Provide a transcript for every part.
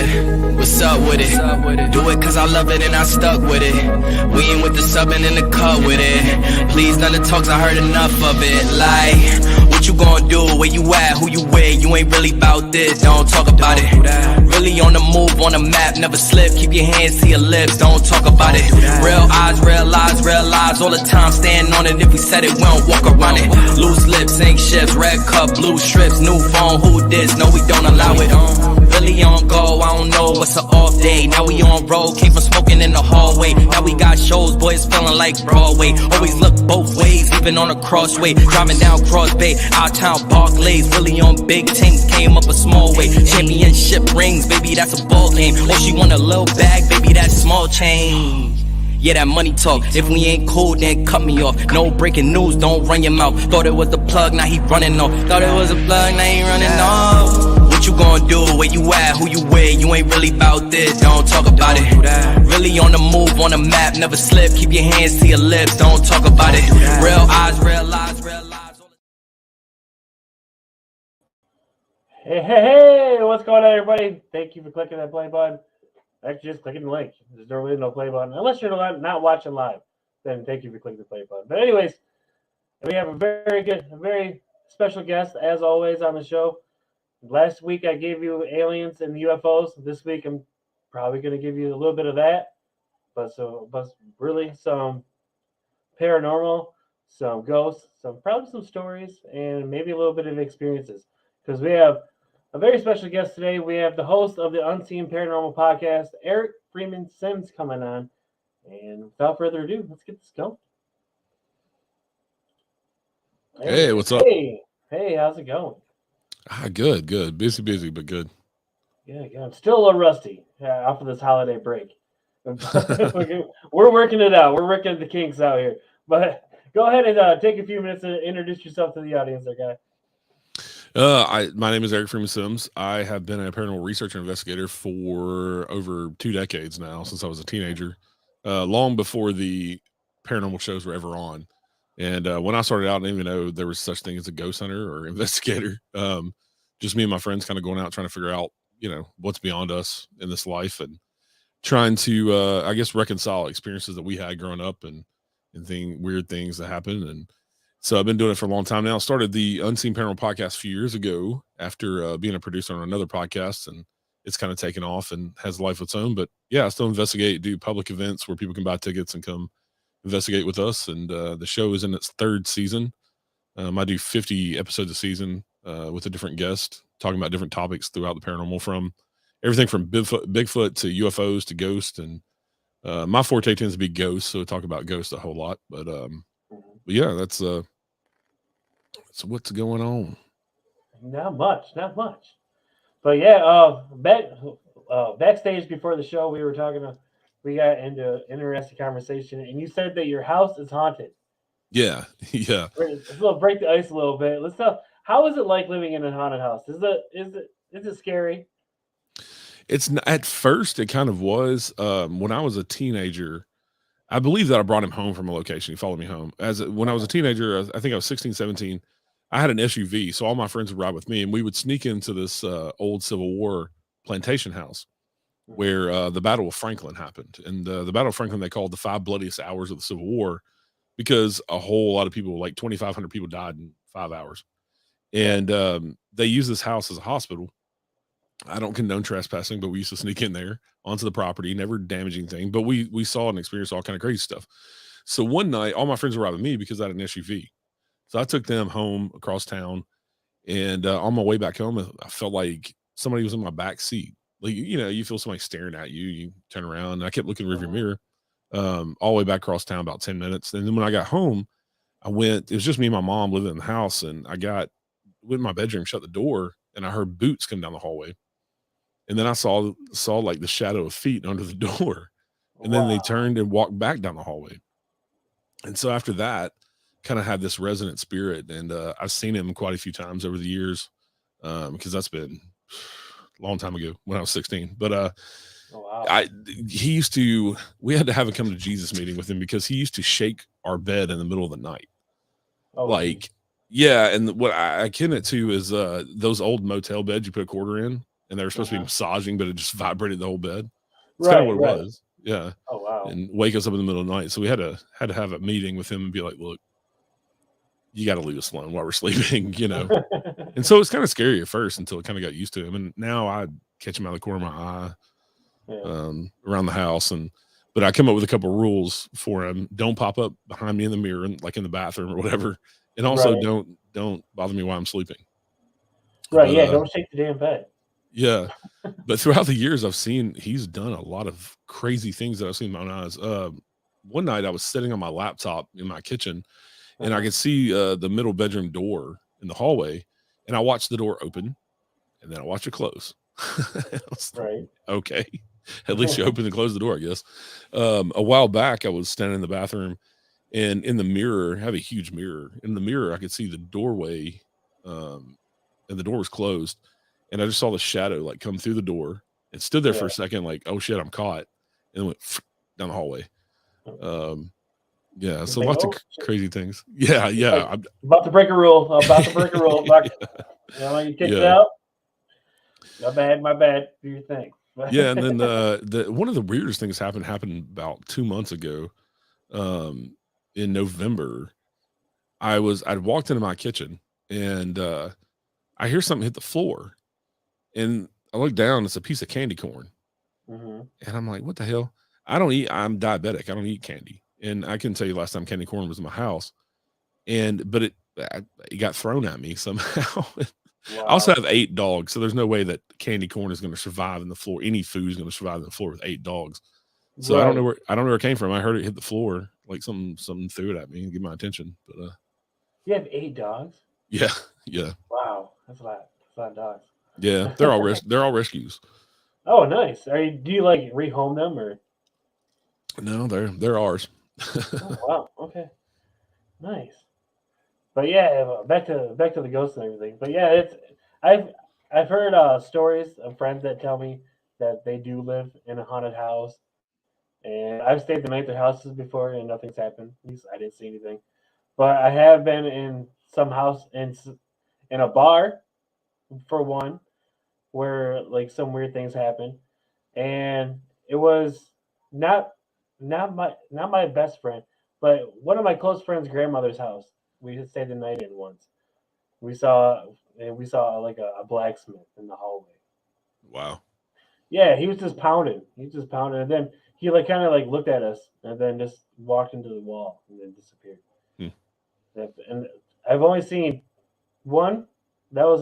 yeah. What's up with it? Do it cause I love it and I stuck with it. We ain't with the subbing in the cut with it. Please none of the talks, I heard enough of it. Like, what you gonna do? Where you at? Who you with? You ain't really about this, don't talk about it. Really on the move, on the map, never slip. Keep your hands to your lips, don't talk about it. Real eyes, real lies, all the time. Stand on it, if we said it, we don't walk around it. Loose lips, ink ships, red cup, blue strips, new phone, who this? No, we don't allow it. Really on go, I don't know what's an off day. Now we on road, came from smoking in the hallway. Now we got shows, boys feeling like Broadway. Always look both ways, even on a crossway. Driving down Cross Bay, out town Barclays. Really on big things, came up a small way. Championship rings, baby, that's a ball game. Oh, she want a little bag, baby, that's small change. Yeah, that money talk. If we ain't cool, then cut me off. No breaking news, don't run your mouth. Thought it was the plug, now he running off. Thought it was a plug, now he running off. What you gonna do? Where you at? Who you with? You ain't really about this, don't talk about it. Really on the move, on the map, never slip. Keep your hands to your lips, don't talk about it. Real eyes, real lies, real lies. Hey, what's going on, everybody? Thank you for clicking that play button. Actually, just clicking the link. There's really no play button. Unless you're not watching live, then thank you for clicking the play button. But anyways, we have a very special guest, as always, on the show. Last week, I gave you aliens and UFOs. This week, I'm probably going to give you a little bit of that. But really some paranormal, some ghosts, probably some stories, and maybe a little bit of experiences. Because we have a very special guest today. We have the host of the Unseen Paranormal Podcast, Freeman Sims, coming on. And without further ado, let's get this going. Hey, what's up? Hey, how's it going? Good. Busy, but good. Yeah. I'm still a little rusty off of this holiday break. We're working it out. We're working the kinks out here. But go ahead and take a few minutes to introduce yourself to the audience there, guy. My name is Eric Freeman Sims. I have been a paranormal researcher and investigator for over 2 decades now, since I was a teenager, long before the paranormal shows were ever on. And when I started out, I didn't even know there was such thing as a ghost hunter or investigator. Just me and my friends kind of going out trying to figure out, what's beyond us in this life, and trying to, I guess, reconcile experiences that we had growing up and weird things that happened. And so I've been doing it for a long time now. Started the Unseen Paranormal Podcast a few years ago after being a producer on another podcast, and it's kind of taken off and has a life of its own. But yeah, I still investigate, do public events where people can buy tickets and come investigate with us. And the show is in its 3rd season. I do 50 episodes a season with a different guest, talking about different topics throughout the paranormal, from everything from Bigfoot to UFOs to ghosts. And my forte tends to be ghosts, so I talk about ghosts a whole lot. But yeah, that's what's going on. Not much. But yeah, backstage before the show, we got into an interesting conversation, and you said that your house is haunted. Yeah. Let's break the ice a little bit. Let's talk. How is it like living in a haunted house? Is it scary? It's at first it kind of was. When I was a teenager, I believe that I brought him home from a location. He followed me home. When I was a teenager, I think I was 16, 17. I had an SUV, so all my friends would ride with me, and we would sneak into this old Civil War plantation house where the Battle of Franklin happened. And the Battle of Franklin they called the 5 bloodiest hours of the Civil War, because a whole lot of people, like 2,500 people, died in 5 hours. And they used this house as a hospital. I don't condone trespassing, but we used to sneak in there onto the property, never damaging anything. But we saw and experienced all kind of crazy stuff. So one night, all my friends were riding me because I had an SUV. So I took them home across town, and on my way back home, I felt like somebody was in my back seat. Like, you feel somebody staring at you. You turn around, and I kept looking in the rearview mirror all the way back across town, about 10 minutes. And then when I got home, it was just me and my mom living in the house, and I went in my bedroom, shut the door, and I heard boots come down the hallway. And then I saw like the shadow of feet under the door. And then they turned and walked back down the hallway. And so after that, kind of had this resonant spirit. And I've seen him quite a few times over the years, because that's been a long time ago when I was 16. But we had to have a come to Jesus meeting with him, because he used to shake our bed in the middle of the night. Yeah. And what I akin it to is those old motel beds you put a quarter in. and they were supposed to be massaging, but it just vibrated the whole bed. It's Right, kind of what it right. was. Yeah. Oh wow. And wake us up in the middle of the night. So we had to have a meeting with him and be like, look, you got to leave us alone while we're sleeping, you know? And so it's kind of scary at first until it kind of got used to him. And now I catch him out of the corner of my eye, around the house. But I come up with a couple of rules for him. Don't pop up behind me in the mirror, like in the bathroom or whatever. And also don't bother me while I'm sleeping. Right. Yeah. Don't shake the damn bed. Yeah. But throughout the years, he's done a lot of crazy things that I've seen with my own eyes. One night I was sitting on my laptop in my kitchen and I could see the middle bedroom door in the hallway, and I watched the door open and then I watched it close. Right. Okay. At least you open and close the door, I guess. A while back, I was standing in the bathroom, and in the mirror, I have a huge mirror. In the mirror, I could see the doorway, and the door was closed. And I just saw the shadow like come through the door and stood there for a second, like, oh shit, I'm caught, and then went down the hallway. Yeah, so lots of crazy things. Yeah. Like, I'm about to break a rule. You kicked it out. My bad. Do your thing. Yeah, and then one of the weirdest things happened about 2 months ago. In November, I'd walked into my kitchen and I hear something hit the floor, and I look down. It's a piece of candy corn, and I'm like, "What the hell?" I'm diabetic. I don't eat candy, and I can tell you last time candy corn was in my house, but it got thrown at me somehow. Wow. I also have 8 dogs, so there's no way that candy corn is going to survive in the floor. Any food is going to survive in the floor with 8 dogs. So right. I don't know where it came from. I heard it hit the floor, like something threw it at me and get my attention. But you have 8 dogs? Yeah. Wow, that's a lot of dogs. Yeah, they're all rescues. Oh, nice. Do you like rehome them or? No, they're ours. Oh, wow. Okay. Nice. But yeah, back to the ghosts and everything. But yeah, I've heard stories of friends that tell me that they do live in a haunted house, and I've stayed the night at their houses before, and nothing's happened. At least I didn't see anything. But I have been in some house in a bar, for one, where like some weird things happen, and it was not my best friend, but one of my close friends' grandmother's house. We stayed the night in once. We saw like a blacksmith in the hallway. Wow. Yeah, he was just pounding. And then he like kind of like looked at us and then just walked into the wall and then disappeared. And I've only seen one. That was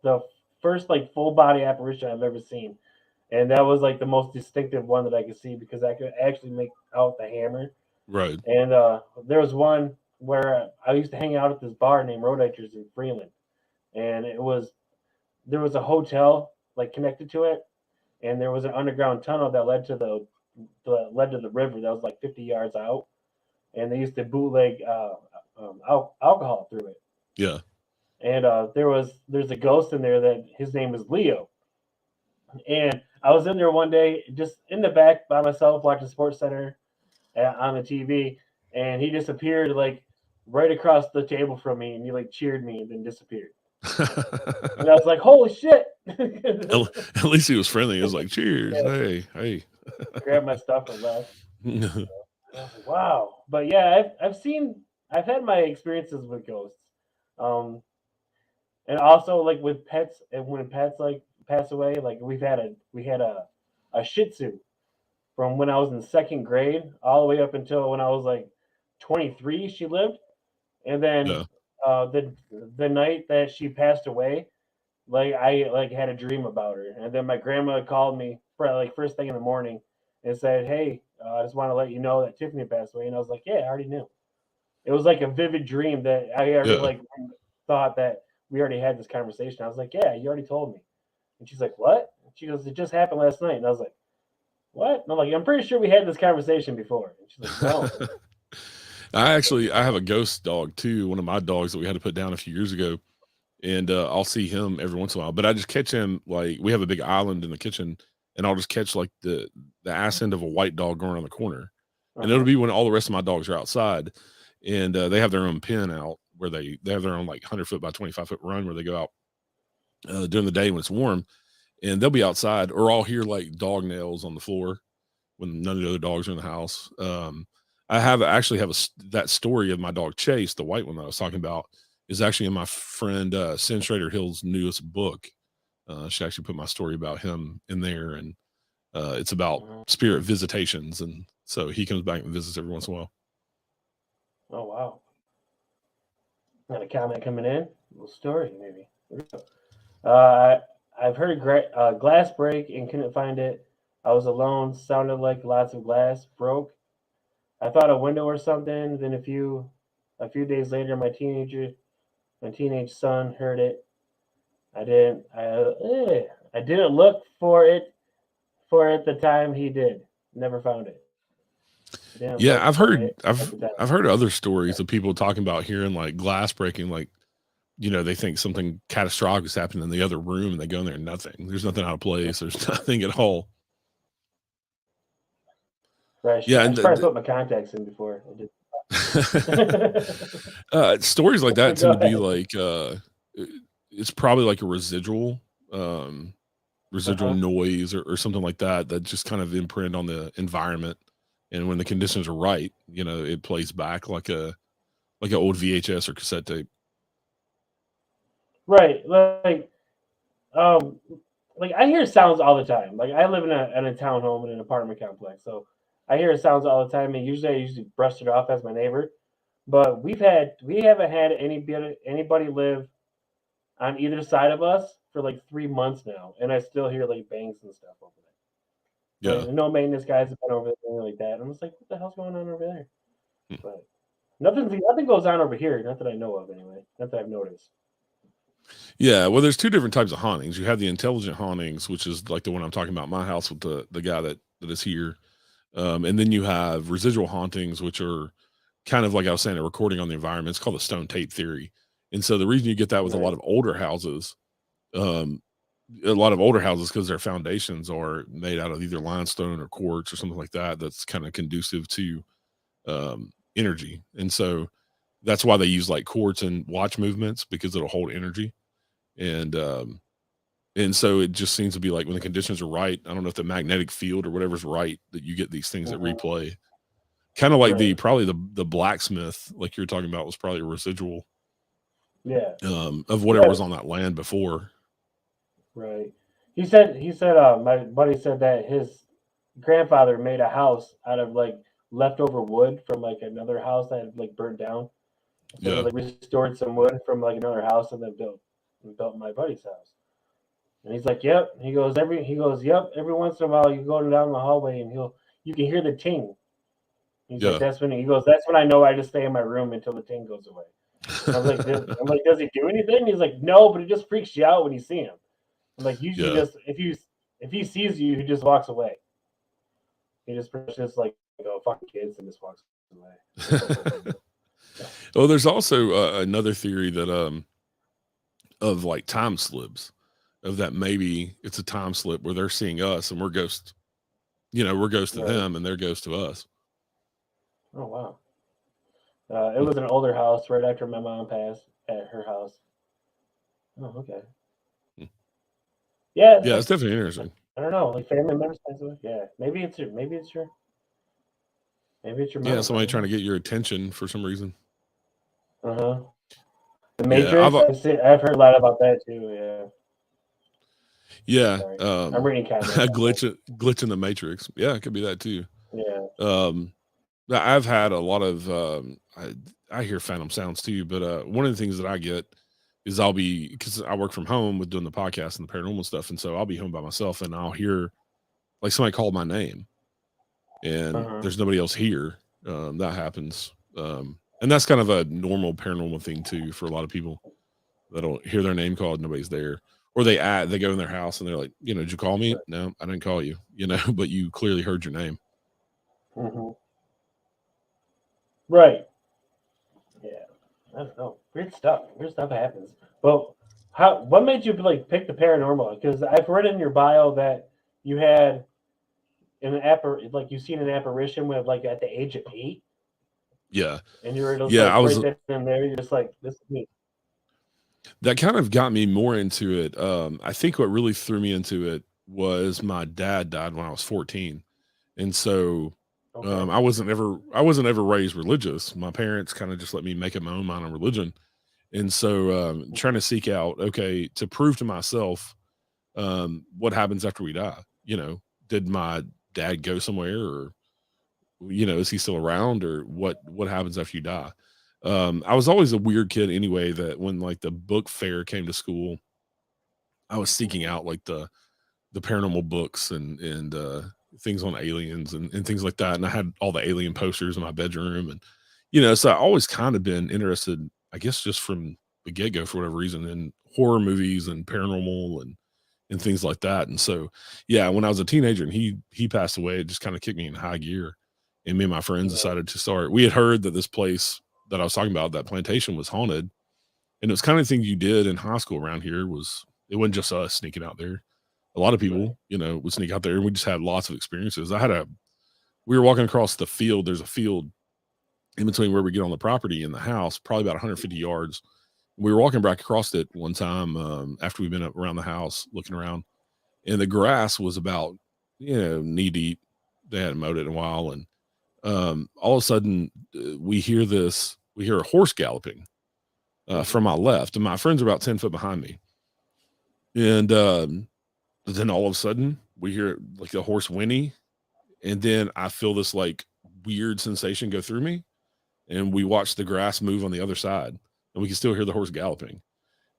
the first like full body apparition I've ever seen, and that was like the most distinctive one that I could see because I could actually make out the hammer. Right. And there was one where I used to hang out at this bar named Roadacres in Freeman, and there was a hotel like connected to it, and there was an underground tunnel that led to the river that was like 50 yards out, and they used to bootleg alcohol through it. Yeah. And there's a ghost in there that his name is Leo, and I was in there one day just in the back by myself watching Sports Center on the TV, and he disappeared like right across the table from me, and he like cheered me and then disappeared. And I was like, holy shit. At least he was friendly. He was like, cheers. Yeah. Hey. Grabbed my stuff and left. Wow. But yeah, I've had my experiences with ghosts. And also like with pets, and when pets like pass away, like we had a Shih Tzu from when I was in 2nd grade all the way up until when I was like 23, she lived. And then the night that she passed away, like I like had a dream about her, and then my grandma called me for like first thing in the morning and said, "Hey, I just want to let you know that Tiffany passed away." And I was like, "Yeah, I already knew." It was like a vivid dream that I already like thought that we already had this conversation. I was like, "Yeah, you already told me." And she's like, "What?" And she goes, "It just happened last night." And I was like, "What?" And I'm like, "I'm pretty sure we had this conversation before." And she's like, "No." I have a ghost dog too. One of my dogs that we had to put down a few years ago, and I'll see him every once in a while. But I just catch him like we have a big island in the kitchen, and I'll just catch like the ass end of a white dog going around the corner, and it'll be when all the rest of my dogs are outside, and they have their own pen out where they have their own like 100-foot by 25-foot run where they go out during the day when it's warm, and they'll be outside, or I'll hear like dog nails on the floor when none of the other dogs are in the house. I actually have that story of my dog Chase, the white one that I was talking about, is actually in my friend Sin Schrader Hill's newest book. She actually put my story about him in there, and it's about spirit visitations, and so he comes back and visits every once in a while. Oh wow! Got a comment coming in. A little story, maybe. I've heard glass break and couldn't find it. I was alone. Sounded like lots of glass broke. I thought a window or something. Then a few days later, my teenage son heard it. I didn't look for it the time he did. Never found it. Yeah, I've heard other stories of people talking about hearing like glass breaking, like, you know, they think something catastrophic is happening in the other room, and they go in there and nothing. There's nothing out of place. There's nothing at all. Right. Yeah, I tried to put my contacts in before. Stories like that tend to be like it's probably like a residual noise or something like that just kind of imprint on the environment, and when the conditions are right, you know, it plays back like an old VHS or cassette tape. Right, like I hear sounds all the time. Like I live in a townhome in an apartment complex, so I hear sounds all the time, and I usually brush it off as my neighbor. But we haven't had anybody live on either side of us for like 3 months now, and I still hear like bangs and stuff over there. Yeah, like, no maintenance guys have been over there like that. I'm just like, what the hell's going on over there? But nothing goes on over here, not that I know of anyway. Not that I've noticed. Yeah, well, there's two different types of hauntings. You have the intelligent hauntings, which is like the one I'm talking about, my house with the guy that is here. And then you have residual hauntings, which are kind of like I was saying, a recording on the environment. It's called the stone tape theory. And so the reason you get that with a lot of older houses, because their foundations are made out of either limestone or quartz or something like that, that's kind of conducive to energy. And so that's why they use like quartz and watch movements, because it'll hold energy. And so it just seems to be like when the conditions are right, I don't know if the magnetic field or whatever's right, that you get these things that replay. Kind of like probably the blacksmith, like you're talking about, was probably a residual of whatever was on that land before. Right. He said my buddy said that his grandfather made a house out of like leftover wood from like another house that had like burnt down. So they like restored some wood from like another house and then built my buddy's house. And he's like, yep. He goes, yep. Every once in a while, you go down the hallway and you can hear the ting. He's like, that's when I know I just stay in my room until the ting goes away. I'm like, does he do anything? He's like, no, but it just freaks you out when you see him. I'm like, usually just if he sees you, he just walks away. He just like, oh, fucking kids, and just walks away. Well, there's also another theory that of like time slips, of that maybe it's a time slip where they're seeing us and we're ghosts. You know, we're ghosts to them and they're ghosts to us. Oh wow. It was an older house right after my mom passed at her house. Oh, okay. Yeah, it's definitely interesting. I don't know, like family members. Yeah, maybe it's your mom. Yeah, somebody trying to get your attention for some reason. The Matrix. I've heard a lot about that too. Yeah. I'm reading comments. A glitch in the Matrix. Yeah, it could be that too. Yeah. I've had a lot of I hear phantom sounds too, but one of the things that I get is because I work from home with doing the podcast and the paranormal stuff, and so I'll be home by myself and I'll hear like somebody call my name, and there's nobody else here. That happens, and that's kind of a normal paranormal thing too for a lot of people. That'll hear their name called, nobody's there, or they go in their house and they're like, you know, did you call me? No, I didn't call you. You know, but you clearly heard your name. Right. Yeah. I don't know. Weird stuff happens. Well, what made you like pick the paranormal? Because I've read in your bio that you had you've seen an apparition with like at the age of 8. Yeah. And you were just I was right then and there. You're just like, this is me. That kind of got me more into it. I think what really threw me into it was my dad died when I was 14. And so Okay. I wasn't ever raised religious. My parents kind of just let me make up my own mind on religion. And so trying to seek out, okay, to prove to myself what happens after we die. Did my dad go somewhere, or is he still around, or what happens after you die? I was always a weird kid anyway, that when like the book fair came to school, I was seeking out like the paranormal books and things on aliens and things like that. And I had all the alien posters in my bedroom, and so I always kind of been interested, I guess, just from the get go for whatever reason, in horror movies and paranormal and things like that. And so, yeah, when I was a teenager and he passed away, it just kind of kicked me in high gear. And me and my friends decided to start. We had heard that this place that I was talking about, that plantation, was haunted, and it was kind of the thing you did in high school around here. It wasn't just us sneaking out there. A lot of people, would sneak out there, and we just had lots of experiences. We were walking across the field. There's a field in between where we get on the property and the house, probably about 150 yards. We were walking back across it one time after we've been up around the house looking around, and the grass was about, knee deep. They hadn't mowed it in a while. And all of a sudden we hear a horse galloping from my left, and my friends are about 10 foot behind me. And then all of a sudden we hear like the horse whinny, and then I feel this like weird sensation go through me, and we watch the grass move on the other side, and we can still hear the horse galloping.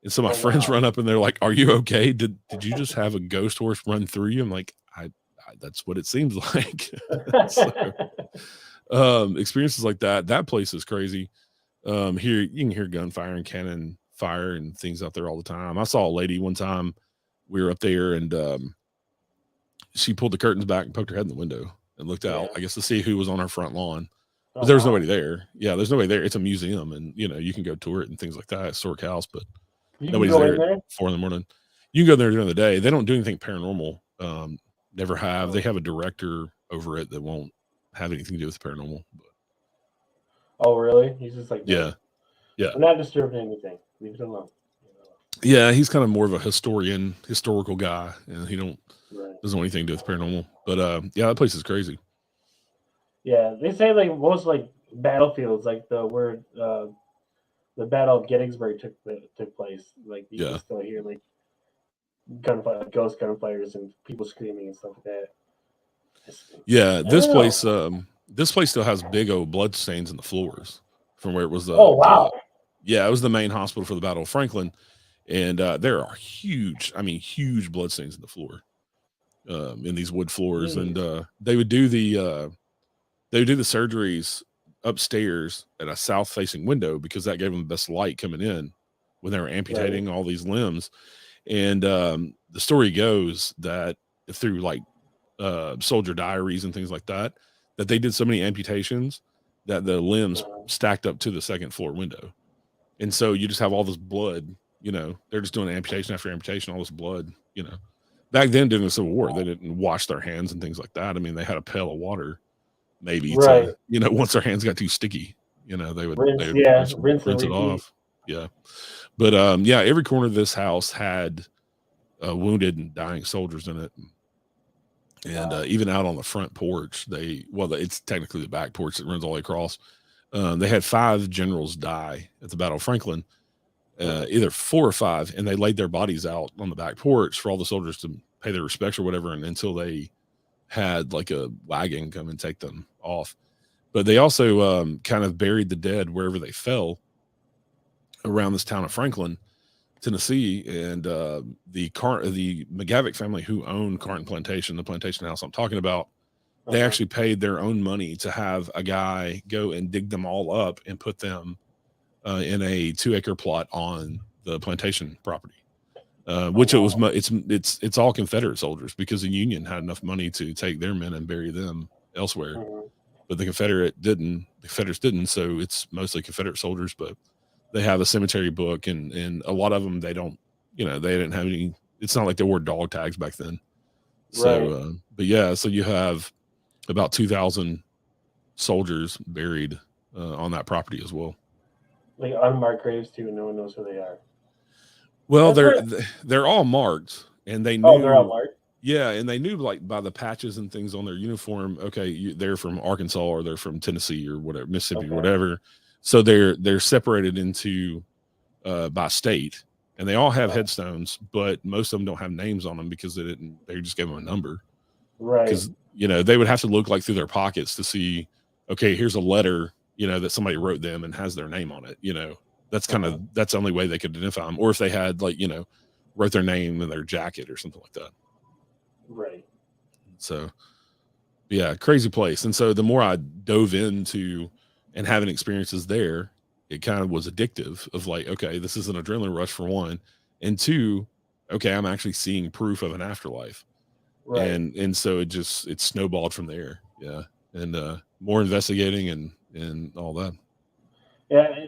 And so my friends run up and they're like, "Are you okay? Did you just have a ghost horse run through you?" I'm like, I that's what it seems like. So, experiences like that place is crazy. Here you can hear gunfire and cannon fire and things out there all the time. I saw a lady one time. We were up there, and she pulled the curtains back and poked her head in the window and looked out, I guess, to see who was on her front lawn. But there was nobody there. Yeah, there's nobody there. It's a museum, and you can go tour it and things like that. Historic house, but nobody's there at 4 a.m. You can go there during the day. They don't do anything paranormal. Never have. They have a director over it that won't have anything to do with paranormal. But, oh, really? He's just like, yeah. I'm not disturbing anything. Leave it alone. Yeah, he's kind of more of a historical guy, and he doesn't want anything to do with paranormal. But yeah, that place is crazy. Yeah, they say like most like battlefields, like where the Battle of Gettysburg took place. Like you can still hear like gunfire, ghost gunfires, and people screaming and stuff like that. Yeah, this place still has big old blood stains in the floors from where it was. Oh wow! Yeah, it was the main hospital for the Battle of Franklin, and there are huge blood stains in the floor, in these wood floors. And they would do the surgeries upstairs at a south-facing window because that gave them the best light coming in when they were amputating all these limbs. And the story goes that through like soldier diaries and things like that they did so many amputations that the limbs stacked up to the second floor window. And so you just have all this blood, they're just doing amputation after amputation, all this blood, Back then during the Civil War, they didn't wash their hands and things like that. I mean, they had a pail of water maybe to, once their hands got too sticky, they would rinse it off. Yeah. But every corner of this house had wounded and dying soldiers in it. And even out on the front porch, it's technically the back porch that runs all the way across. They had 5 generals die at the Battle of Franklin, either 4 or 5, and they laid their bodies out on the back porch for all the soldiers to pay their respects or whatever, and until they had like a wagon come and take them off. But they also kind of buried the dead wherever they fell around this town of Franklin, Tennessee. And the McGavick family, who owned Carton Plantation, the plantation house I'm talking about, they actually paid their own money to have a guy go and dig them all up and put them in a 2-acre plot on the plantation property, which it's all Confederate soldiers, because the Union had enough money to take their men and bury them elsewhere, but the Confederates didn't. So it's mostly Confederate soldiers, but they have a cemetery book, and a lot of them, they don't, they didn't have any. It's not like they wore dog tags back then. So, but yeah, so you have about 2,000 soldiers buried on that property as well. Like unmarked graves too, no one knows who they are. Well, That's they're all marked, and they Oh, they're all knew. marked. Yeah, and they knew like by the patches and things on their uniform. Okay, they're from Arkansas or they're from Tennessee or whatever, Mississippi, or Okay. whatever. So they're separated into by state, and they all have Oh, headstones, but most of them don't have names on them because they just gave them a number. right. Because they would have to look like through their pockets to see, okay, here's a letter that somebody wrote them and has their name on it. That's that's the only way they could identify them. Or if they had like wrote their name in their jacket or something like that. Right. So yeah, crazy place. And so the more I dove into and having experiences there, it kind of was addictive of like, okay, this is an adrenaline rush for one, and two, okay, I'm actually seeing proof of an afterlife. Right. And so it snowballed from there. Yeah. And more investigating and all that. Yeah.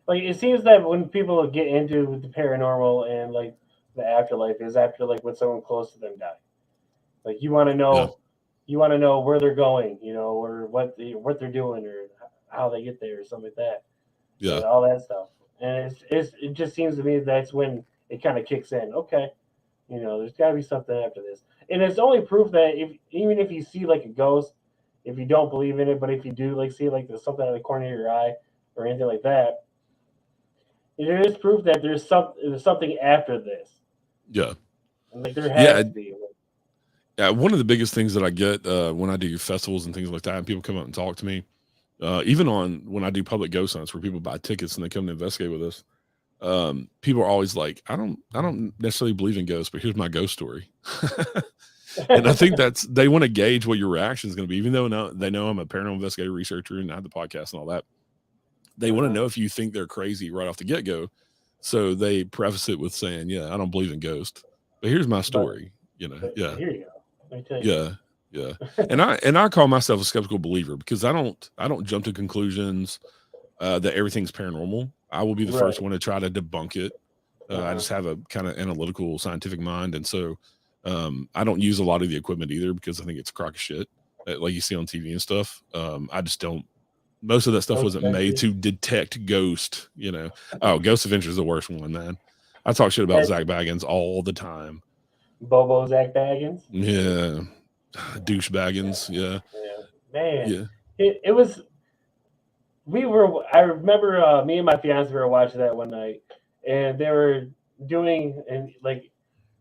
It seems that when people get into the paranormal and like the afterlife is after like when someone close to them died. Like you want to know, where they're going, or what they're doing, or how they get there, or something like that. Yeah. And all that stuff. And it just seems to me that's when it kind of kicks in. Okay, there's got to be something after this, and it's only proof that even if you see like a ghost, if you don't believe in it, but if you do like see like there's something out of the corner of your eye or anything like that, it is proof that there's something after this. Yeah. And like there has to be. Yeah, one of the biggest things that I get when I do festivals and things like that, and people come up and talk to me, even when I do public ghost hunts where people buy tickets and they come to investigate with us, people are always like, I don't necessarily believe in ghosts, but here's my ghost story. And I think they want to gauge what your reaction is going to be, even though they know I'm a paranormal investigator researcher and I have the podcast and all that. They want to know if you think they're crazy right off the get-go. So they preface it with saying, yeah, I don't believe in ghosts, but here's my story. Yeah. Here you go. Yeah. And I call myself a skeptical believer because I don't jump to conclusions that everything's paranormal. I will be the first one to try to debunk it. I just have a kind of analytical, scientific mind, and so I don't use a lot of the equipment either because I think it's a crock of shit, like you see on TV and stuff. I just don't. Most of that stuff wasn't made to detect ghost. Ghost Adventure is the worst one, man. I talk shit about Zach Baggins all the time. Bobo Zach Baggins. Yeah, douche Baggins. Yeah. Man. Yeah. It was. I remember me and my fiance were watching that one night, and they were doing an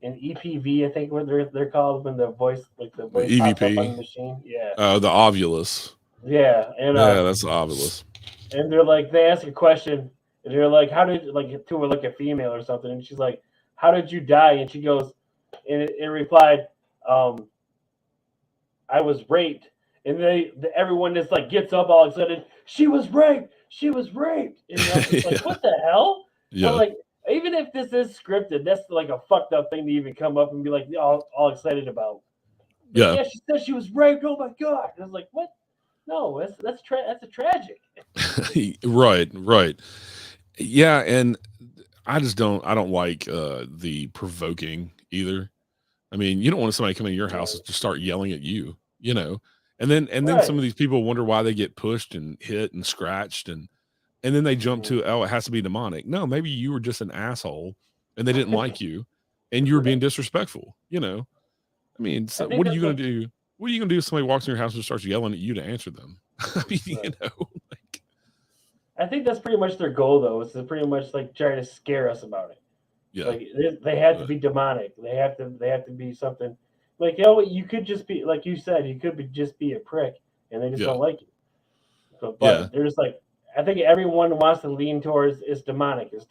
EPV, I think what they're called when the voice pops up on the machine. Yeah. The Ovulus. Yeah, and that's the Ovulus. And they're like, they ask a question, and they're like, how did to like a female or something, and she's like, how did you die? And she goes, and it replied, I was raped. And everyone just like gets up all excited. She was raped. And I was just like, what the hell? Yeah. I'm like, even if this is scripted, that's like a fucked up thing to even come up and be like all excited about. But yeah, she said she was raped. Oh my god! And I was like, what? No, that's a tragic. Right. Yeah, and I don't like the provoking either. I mean, you don't want somebody coming to your house to start yelling at you, and then some of these people wonder why they get pushed and hit and scratched and then they jump to, oh, it has to be demonic. No, maybe you were just an asshole and they didn't like you and you were being disrespectful. I mean, so what are you going to do? What are you going to do if somebody walks in your house and starts yelling at you to answer them? I mean, I think that's pretty much their goal, though, is to pretty much like try to scare us about it. Yeah. Like they have to be demonic. They have to be something like, you could just be, like you said, you could just be a prick and they just don't like you. But they're just like, I think everyone wants to lean towards it's demonic, because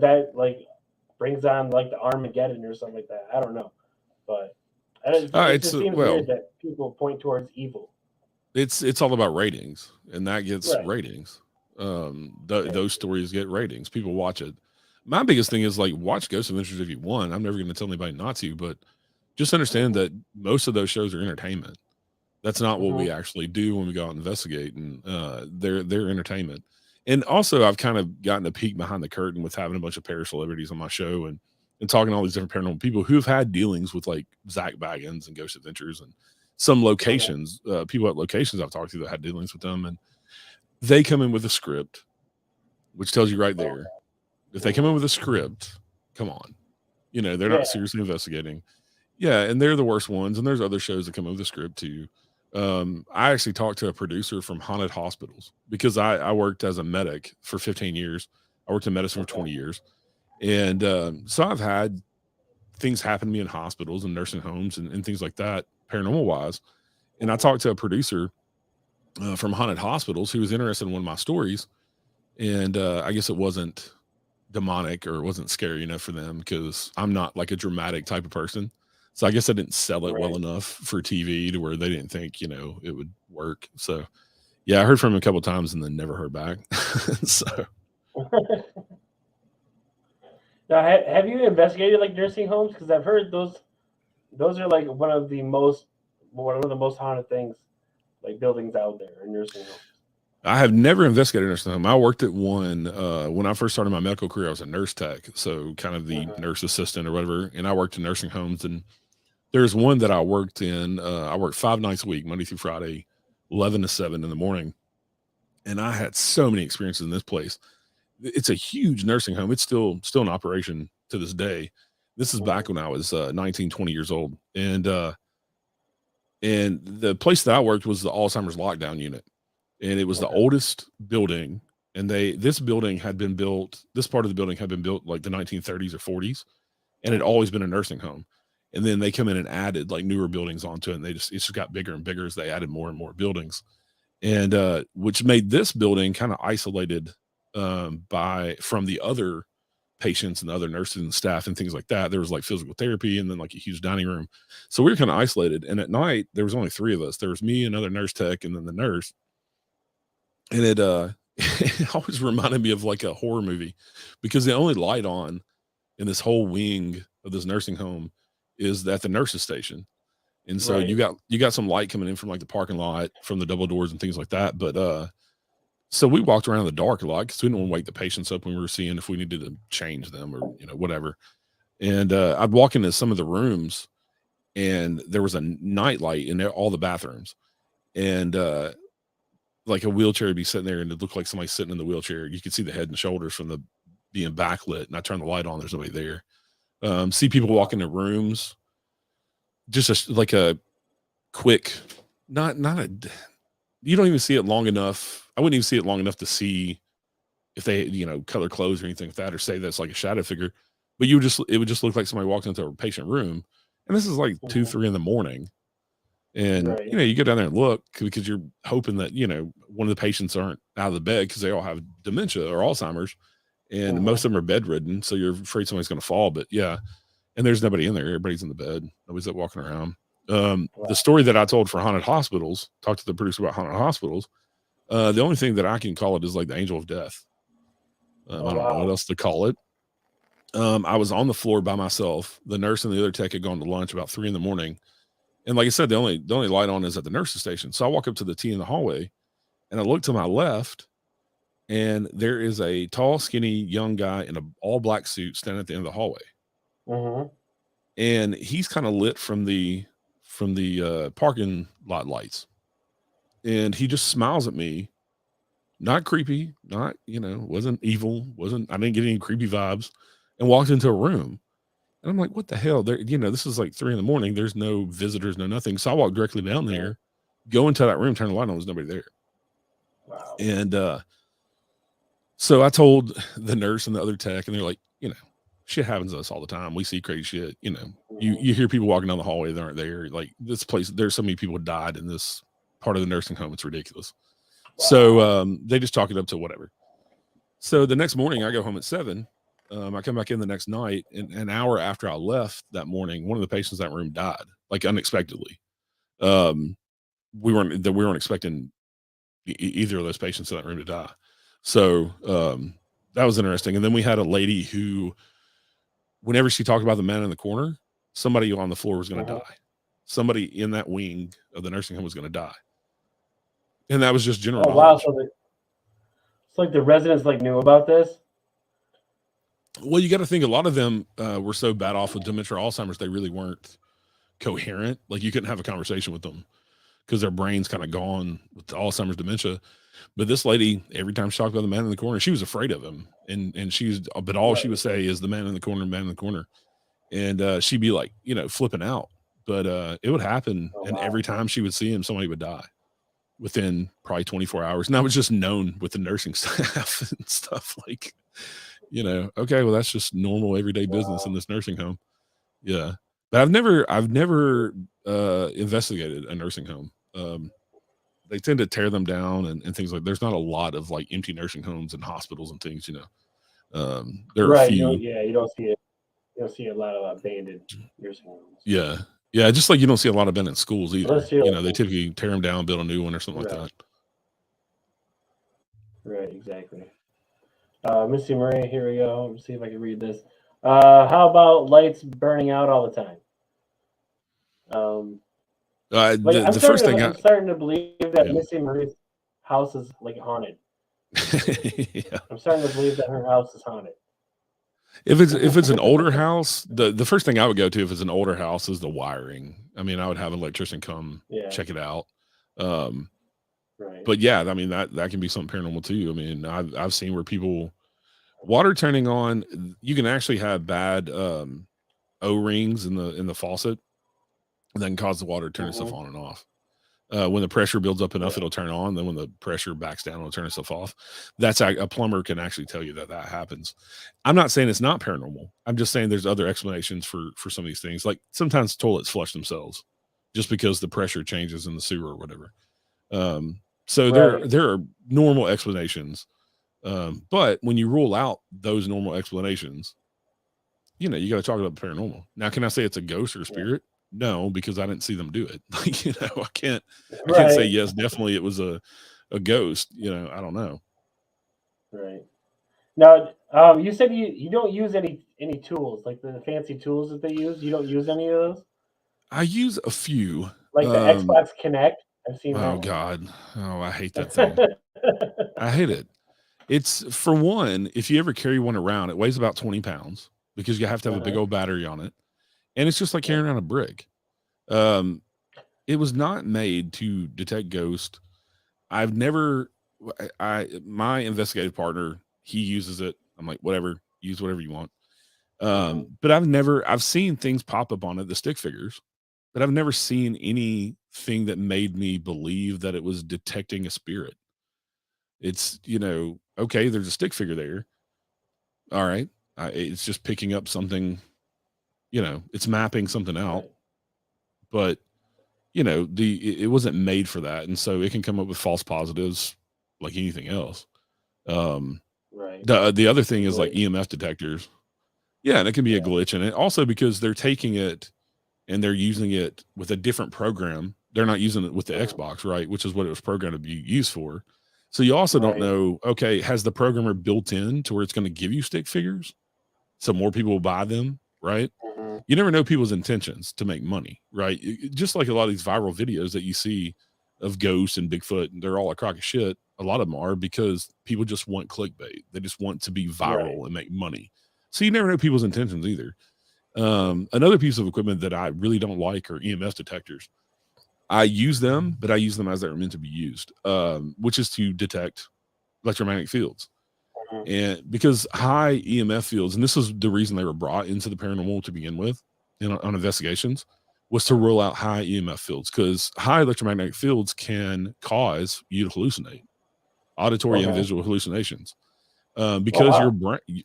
that like brings on like the Armageddon or something like that. I don't know, but it just seems weird that people point towards evil. It's all about ratings, and that gets ratings. Those stories get ratings. People watch it. My biggest thing is like, watch Ghost Adventures if you want. I'm never going to tell anybody not to, but just understand that most of those shows are entertainment. That's not what we actually do when we go out and investigate, and they're entertainment. And also, I've kind of gotten a peek behind the curtain with having a bunch of paracelebrities on my show and talking to all these different paranormal people who've had dealings with like Zach Baggins and Ghost Adventures and some locations, people at locations I've talked to that had dealings with them, and they come in with a script, which tells you right there, If they come in with a script, come on. You know, they're not seriously investigating. Yeah, and they're the worst ones. And there's other shows that come in with a script too. I actually talked to a producer from haunted hospitals because I worked as a medic for 15 years. I worked in medicine for 20 years. And so I've had things happen to me in hospitals and nursing homes and things like that, paranormal wise. And I talked to a producer from haunted hospitals who was interested in one of my stories. And I guess it wasn't demonic or it wasn't scary enough for them because I'm not like a dramatic type of person. So I guess I didn't sell it well enough for TV to where they didn't think, you know, it would work. So yeah, I heard from him a couple of times and then never heard back. So now, have you investigated like nursing homes? Because I've heard those are like one of the most haunted things, like buildings out there in nursing homes. I have never investigated a nursing home. I worked at one when I first started my medical career. I was a nurse tech, so kind of the nurse assistant or whatever. And I worked in nursing homes. And there's one that I worked in. I worked 5 nights a week, Monday through Friday, 11 to 7 in the morning. And I had so many experiences in this place. It's a huge nursing home. It's still in operation to this day. This is back when I was 19, 20 years old. And the place that I worked was the Alzheimer's lockdown unit. And it was the oldest building. And this building had been built, this part of the building had been built like the 1930s or 40s. And it had always been a nursing home. And then they come in and added like newer buildings onto it. And it just got bigger and bigger as they added more and more buildings. And which made this building kind of isolated from the other patients and the other nurses and staff and things like that. There was like physical therapy and then like a huge dining room. So we were kind of isolated. And at night, there was only 3 of us. There was me, another nurse tech, and then the nurse. And it always reminded me of like a horror movie because the only light on in this whole wing of this nursing home is at the nurse's station. And so you got some light coming in from like the parking lot from the double doors and things like that. But so we walked around in the dark a lot because we didn't want to wake the patients up when we were seeing if we needed to change them or, you know, whatever. And I'd walk into some of the rooms and there was a night light in all the bathrooms. And like a wheelchair would be sitting there and it looked like somebody sitting in the wheelchair. You could see the head and shoulders from the being backlit. And I turn the light on, there's nobody there. See people walk into rooms, just like a quick, not a, you don't even see it long enough. I wouldn't even see it long enough to see if they, you know, color clothes or anything like that, or say that's like a shadow figure, but it would just look like somebody walked into a patient room. And this is like 2, 3 in the morning. And, you know, you go down there and look because you're hoping that, you know, one of the patients aren't out of the bed because they all have dementia or Alzheimer's and most of them are bedridden. So you're afraid somebody's going to fall, but yeah. And there's nobody in there. Everybody's in the bed. Nobody's up walking around. The story that I told for haunted hospitals, talked to the producer about haunted hospitals. The only thing that I can call it is like the angel of death. I don't know what else to call it. I was on the floor by myself. The nurse and the other tech had gone to lunch about 3 in the morning. And like I said, the only light on is at the nurse's station. So I walk up to the T in the hallway and I look to my left and there is a tall, skinny young guy in an all black suit standing at the end of the hallway. And he's kind of lit from the parking lot lights. And he just smiles at me, not creepy, not, you know, wasn't evil, I didn't get any creepy vibes, and walked into a room. And I'm like, what the hell? There, you know, this is like 3 in the morning. There's no visitors, no nothing. So I walked directly down there, go into that room, turn the light on, there's nobody there. Wow. And so I told the nurse and the other tech, and they're like, you know, shit happens to us all the time. We see crazy shit. You know, you hear people walking down the hallway that aren't there. Like this place, there's so many people died in this part of the nursing home. It's ridiculous. Wow. So they just chalk it up to whatever. So the next morning I go home at 7. I come back in the next night, and an hour after I left that morning, one of the patients in that room died, like unexpectedly. We weren't expecting either of those patients in that room to die. So that was interesting. And then we had a lady who, whenever she talked about the man in the corner, somebody on the floor was going to die. Somebody in that wing of the nursing home was going to die. And that was just general knowledge. Wow. So it's like the residents like knew about this? Well, you got to think a lot of them were so bad off with dementia or Alzheimer's, they really weren't coherent. Like you couldn't have a conversation with them because their brain's kind of gone with Alzheimer's, dementia. But this lady, every time she talked about the man in the corner, she was afraid of him, and but all she would say is the man in the corner, man in the corner, and she'd be like, flipping out. But it would happen, and every time she would see him, somebody would die within probably 24 hours. And that was just known with the nursing staff and stuff. Like, okay, well, that's just normal everyday business in this nursing home. Yeah. But I've never investigated a nursing home. They tend to tear them down and things like. There's not a lot of like empty nursing homes and hospitals and things. There are a few. You don't see it. You don't see a lot of abandoned nursing homes. Yeah. Just like you don't see a lot of abandoned schools either. They typically tear them down, build a new one or something like that. Right. Exactly. Missy Marie, here we go. Let's see if I can read this. How about lights burning out all the time? The first thing I'm starting to believe that Missy Marie's house is like haunted. Yeah. I'm starting to believe that her house is haunted. If it's an older house, the first thing I would go to if it's an older house is the wiring. I mean, I would have an electrician come check it out. Right. But yeah, I mean that can be something paranormal too. I mean, I've seen where water turning on, you can actually have bad O-rings in the faucet that can cause the water to turn itself on and off. When the pressure builds up enough, it'll turn on. Then when the pressure backs down, it'll turn itself off. That's a plumber can actually tell you that happens. I'm not saying it's not paranormal. I'm just saying there's other explanations for some of these things. Like sometimes toilets flush themselves just because the pressure changes in the sewer or whatever. So there are normal explanations. But when you rule out those normal explanations, you got to talk about the paranormal. Now, can I say it's a ghost or a spirit? No, because I didn't see them do it. I can't say yes, definitely it was a ghost. I don't know. Right. Now, you said you don't use any tools, like the fancy tools that they use. You don't use any of those? I use a few. Like the Xbox Kinect. I've seen that. Oh, God. Oh, I hate that thing. I hate it. It's, for one, if you ever carry one around, it weighs about 20 pounds because you have to have a big old battery on it. And it's just like carrying around a brick. It was not made to detect ghosts. My investigative partner, he uses it. I'm like, whatever, use whatever you want. But I've seen things pop up on it, the stick figures, but I've never seen anything that made me believe that it was detecting a spirit. It's, okay, there's a stick figure there. All right. It's just picking up something, it's mapping something out, but it wasn't made for that. And so it can come up with false positives like anything else. Right. The other thing is like EMF detectors. Yeah. And it can be a glitch in it also because they're taking it and they're using it with a different program. They're not using it with the Xbox, right? Which is what it was programmed to be used for. So you also don't know, okay, has the programmer built in to where it's going to give you stick figures so more people will buy them, right? You never know people's intentions to make money, right? Just like a lot of these viral videos that you see of ghosts and Bigfoot, and they're all a crock of shit. A lot of them are because people just want clickbait. They just want to be viral and make money. So you never know people's intentions either. Another piece of equipment that I really don't like are EMF detectors. I use them, but I use them as they're meant to be used, which is to detect electromagnetic fields. And because high EMF fields, and this is the reason they were brought into the paranormal to begin with, on investigations, was to rule out high EMF fields, because high electromagnetic fields can cause you to hallucinate, auditory and visual hallucinations, because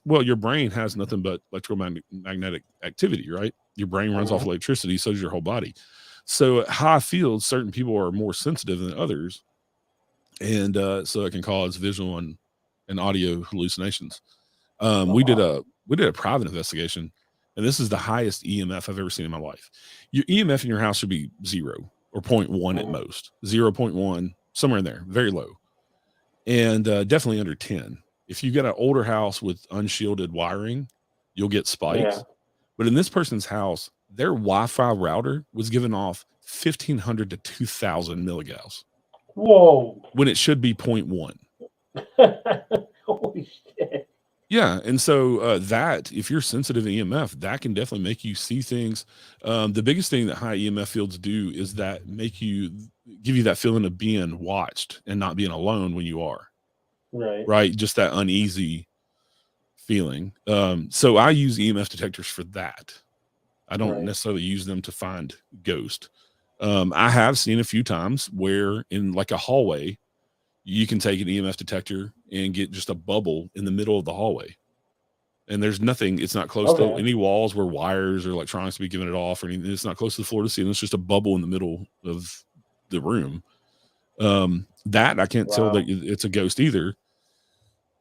your brain has nothing but electromagnetic activity, right? Your brain runs off electricity, so does your whole body. So at high fields, certain people are more sensitive than others, and so it can cause visual and audio hallucinations. We did a private investigation, and this is the highest EMF I've ever seen in my life. Your EMF in your house should be 0 or 0.1 at most, 0.1, somewhere in there, very low, and definitely under 10. If you get an older house with unshielded wiring, you'll get spikes. But in this person's house, their Wi-Fi router was giving off 1,500 to 2,000 milligauss. Whoa! When it should be 0.1. Holy shit! Yeah, and so that if you're sensitive to EMF, that can definitely make you see things. The biggest thing that high EMF fields do is that give you that feeling of being watched and not being alone when you are, Right. right? Just that uneasy feeling. So I use EMF detectors for that. I don't necessarily use them to find ghost. I have seen a few times where in like a hallway, you can take an EMF detector and get just a bubble in the middle of the hallway. And there's nothing, it's not close to any walls where wires or electronics to be giving it off or anything. It's not close to the floor to see. It's just a bubble in the middle of the room. That I can't tell that it's a ghost either.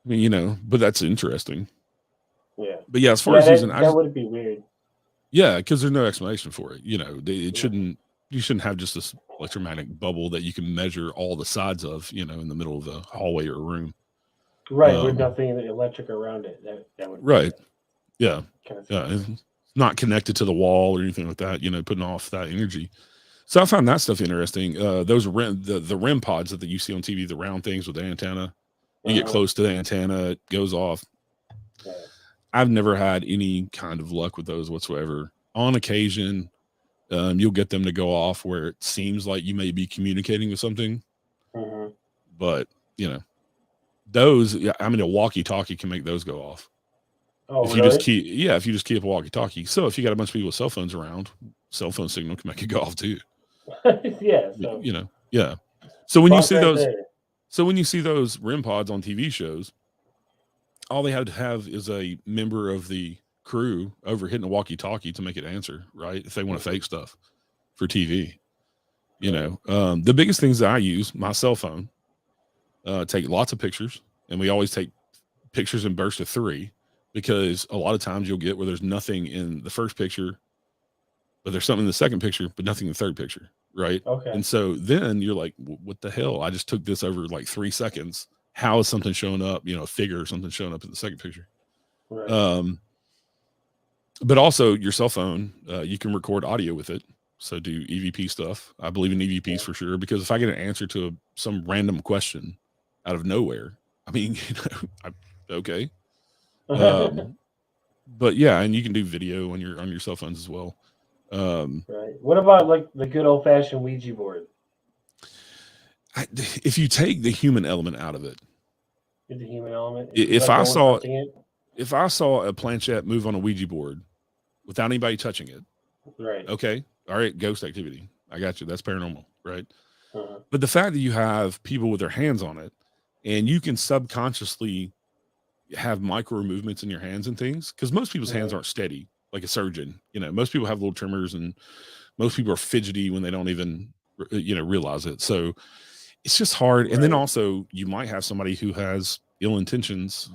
I mean, but that's interesting. Yeah. But yeah, as far as using, that would be weird. Yeah, because there's no explanation for it. You shouldn't have just this electromagnetic bubble that you can measure all the sides of, in the middle of the hallway or room. Right, with nothing electric around it. That would right. Yeah. Kind of It's not connected to the wall or anything like that, putting off that energy. So I found that stuff interesting. Those the REM pods that you see on TV, the round things with the antenna. You get close to the antenna, it goes off. Yeah. I've never had any kind of luck with those whatsoever. On occasion, you'll get them to go off where it seems like you may be communicating with something. Mm-hmm. But, those, a walkie-talkie can make those go off. Oh, if you just keep a walkie-talkie. So if you got a bunch of people with cell phones around, cell phone signal can make it go off too. Yeah. So. Yeah. So when you see those REM pods on TV shows, all they have to have is a member of the crew over hitting a walkie-talkie to make it answer, right? If they want to fake stuff for TV, the biggest things that I use, my cell phone, take lots of pictures, and we always take pictures in bursts of 3, because a lot of times you'll get where there's nothing in the first picture, but there's something in the second picture, but nothing in the third picture, right? Okay. And so then you're like, what the hell? I just took this over like 3 seconds. How is something showing up, a figure or something showing up in the second picture? Right. But also your cell phone, you can record audio with it. So do EVP stuff. I believe in EVPs for sure, because if I get an answer to some random question out of nowhere, I mean, okay. But yeah, and you can do video on your cell phones as well. Right. What about like the good old fashioned Ouija board? If you take the human element out of it, the human element. If I saw a planchette move on a Ouija board without anybody touching it, right? Okay, all right, ghost activity. I got you. That's paranormal, right? Uh-huh. But the fact that you have people with their hands on it, and you can subconsciously have micro movements in your hands and things, because most people's hands aren't steady, like a surgeon. Most people have little tremors, and most people are fidgety when they don't even realize it. So it's just hard. And then also you might have somebody who has ill intentions,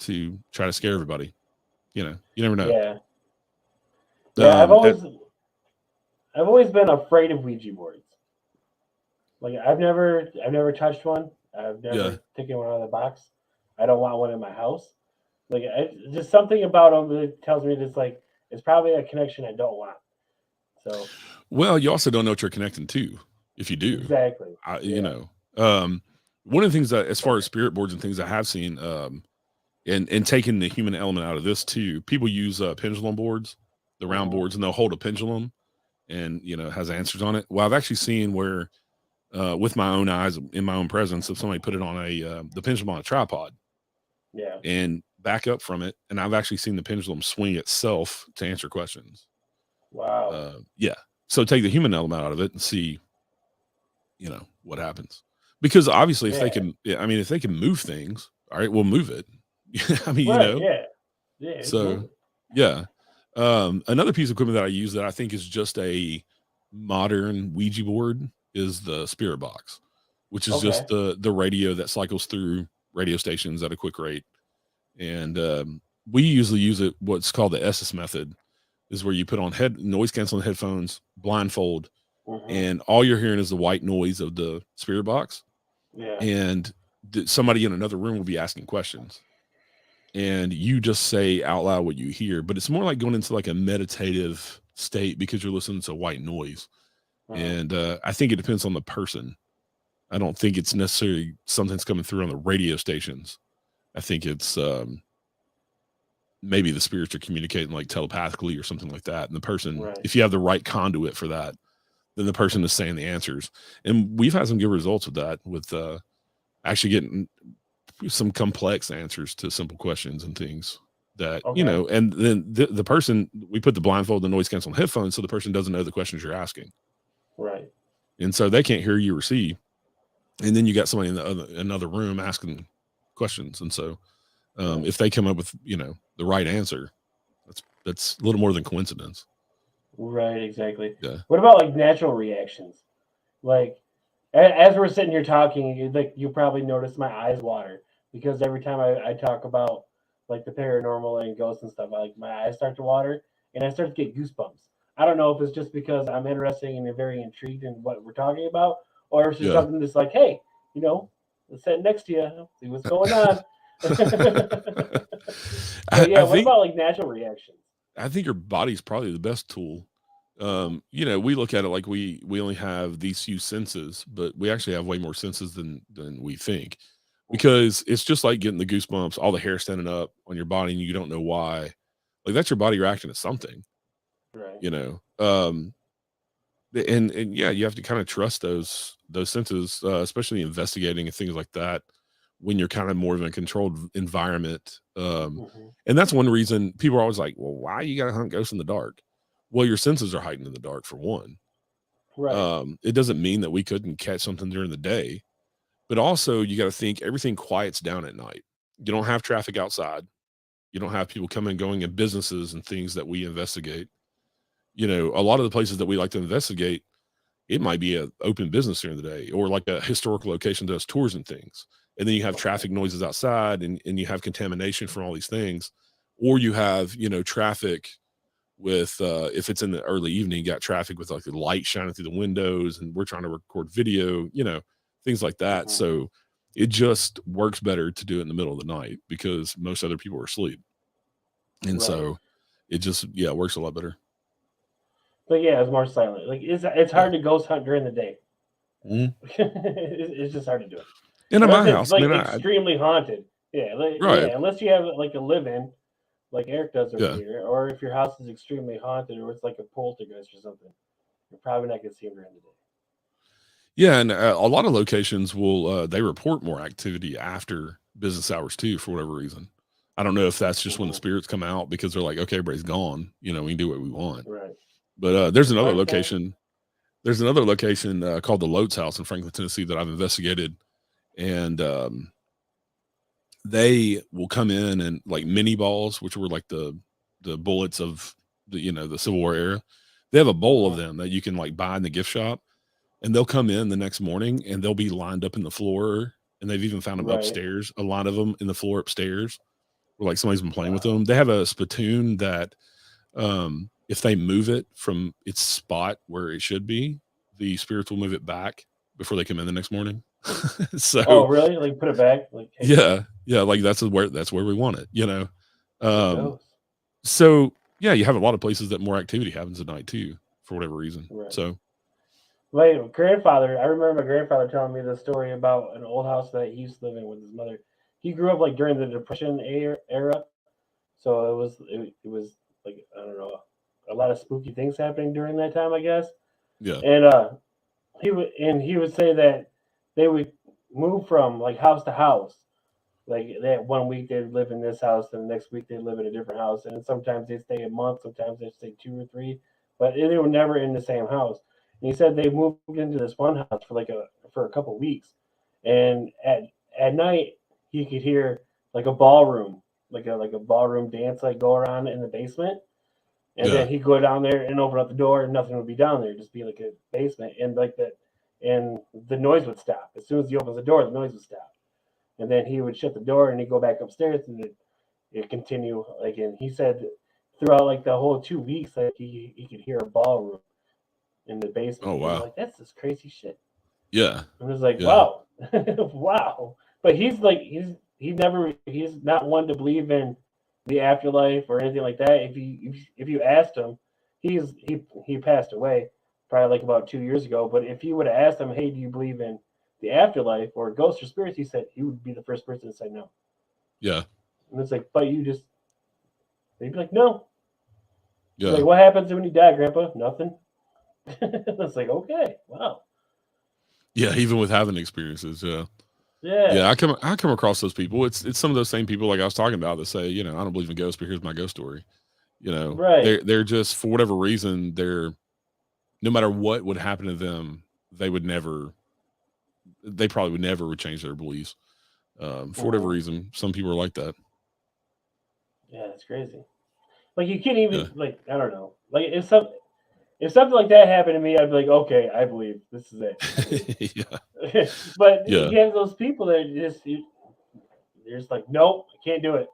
to try to scare everybody. You never know. Yeah. Yeah, I've always been afraid of Ouija boards. Like I've never touched one. I've never taken one out of the box. I don't want one in my house. Like just something about them that tells me it's probably a connection I don't want. So. Well, you also don't know what you're connecting to. If you do, exactly. One of the things that, as far as spirit boards and things I have seen, and taking the human element out of this too, people use pendulum boards, the round boards, and they'll hold a pendulum, and it has answers on it. Well, I've actually seen where, with my own eyes, in my own presence, if somebody put it on the pendulum on a tripod, and back up from it, and I've actually seen the pendulum swing itself to answer questions. Wow. So take the human element out of it and see, what happens, because obviously if they can move things, all right, we'll move it. I mean, so another piece of equipment that I use that I think is just a modern Ouija board is the spirit box, which is just the radio that cycles through radio stations at a quick rate. And we usually use it, what's called the SS method, is where you put on noise canceling headphones, blindfold, and all you're hearing is the white noise of the spirit box. And somebody in another room will be asking questions, and you just say out loud what you hear, but it's more like going into like a meditative state because you're listening to white noise. And I think it depends on the person. I don't think it's necessarily something's coming through on the radio stations. I think it's maybe the spirits are communicating like telepathically or something like that. And the person, Right. if you have the right conduit for that, then the person is saying the answers. And we've had some good results with that, with actually getting some complex answers to simple questions and things that, you know, and then the person, we put the blindfold, the noise canceling headphones, so the person doesn't know the questions you're asking. Right. And so they can't hear you or see. And then you got somebody in another room asking questions. And so if they come up with, you know, the right answer, that's a little more than coincidence. Right, exactly. Yeah. What about like natural reactions? Like as we're sitting here talking, you probably notice my eyes water because every time I talk about like the paranormal and ghosts and stuff, my eyes start to water and I start to get goosebumps. I don't know if it's just because I'm interested and very intrigued in what we're talking about, or if it's just something that's like, hey, you know, let's sit next to you, see what's going on. But yeah, what about like natural reactions? I think your body's probably the best tool. You know, we look at it like we only have these few senses, but we actually have way more senses than we think, because it's just like getting the goosebumps, all the hair standing up on your body, and you don't know why. Like that's your body reacting to something, Right. you know. And yeah, you have to kind of trust those senses, especially investigating and things like that, when you're kind of more of a controlled environment. And that's one reason people are always like, well, why you gotta hunt ghosts in the dark? Well, your senses are heightened in the dark, for one. Right. It doesn't mean that we couldn't catch something during the day, but also you got to think everything quiets down at night. You don't have traffic outside. You don't have people coming and going in businesses and things that we investigate. You know, a lot of the places that we like to investigate, it might be an open business during the day, or like a historical location does tours and things. And then you have traffic noises outside, and you have contamination from all these things. Or you have, you know, traffic with, if it's in the early evening, you got traffic with like the light shining through the windows, and we're trying to record video, you know, things like that. So it just works better to do it in the middle of the night because most other people are asleep. And so it just, it works a lot better. But yeah, it's more silent. Like it's hard to ghost hunt during the day. It's just hard to do it. And in Unless my it's house, like I mean, extremely haunted. Yeah, right. unless you have like a live-in, like Eric does over Yeah. here, or if your house is extremely haunted, or it's like a poltergeist or something, you're probably not gonna see him during the day. Yeah, and a lot of locations will they report more activity after business hours too, for whatever reason. I don't know if that's just when the spirits come out because they're like, okay, everybody's gone, you know, we can do what we want. Right. But there's another location. There's another location called the Lotes House in Franklin, Tennessee that I've investigated, and they will come in and like mini balls, which were like the bullets of the, you know, the Civil War era. They have a bowl of them that you can like buy in the gift shop, and they'll come in the next morning and they'll be lined up in the floor, and they've even found them upstairs. A lot of them in the floor upstairs, where like somebody's been playing with them. They have a spittoon that if they move it from its spot where it should be, the spirits will move it back before they come in the next morning. So oh really? Like put it back? Like hey, yeah, like that's where we want it, you know. So yeah, you have a lot of places that more activity happens at night too, for whatever reason. So my grandfather, I remember my grandfather telling me the story about an old house that he used to live in with his mother. He grew up like during the Depression era, so it was like, I don't know, a lot of spooky things happening during that time, I guess. Yeah. And he would say that they would move from like house to house. Like that one week they'd live in this house, and the next week they'd live in a different house, and sometimes they'd stay a month, sometimes they'd stay 2 or 3, but they were never in the same house. And he said they moved into this one house for a couple weeks, and at night he could hear like a ballroom, like a ballroom dance like go around in the basement, and then he'd go down there and open up the door, and nothing would be down there, just be like a basement, and and the noise would stop as soon as he opens the door. The noise would stop. And then he would shut the door and he'd go back upstairs, and it continue like. And he said throughout like the whole 2 weeks, like he could hear a ballroom in the basement. Oh wow! Like that's this crazy shit. Yeah. And it was like wow, wow. But he's not one to believe in the afterlife or anything like that. If you asked him, he passed away probably like about 2 years ago. But if you would have asked him, hey, do you believe in the afterlife or ghosts or spirits, he said he would be the first person to say no. Yeah. And it's like, but you just, they'd be like, no. Yeah. Like, what happens when you die, Grandpa? Nothing. It's like, okay, wow. Yeah. Even with having experiences. Yeah. Yeah. Yeah. I come across those people. It's some of those same people like I was talking about that say, I don't believe in ghosts, but here's my ghost story. Right. They're just, for whatever reason, no matter what would happen to them, they probably would change their beliefs. For whatever reason, some people are like that. Yeah, it's crazy. Like, you can't even, Yeah. like, I don't know. Like, if something like that happened to me, I'd be like, okay, I believe this is it. Yeah. But Yeah. you have those people that you're just like, nope, I can't do it.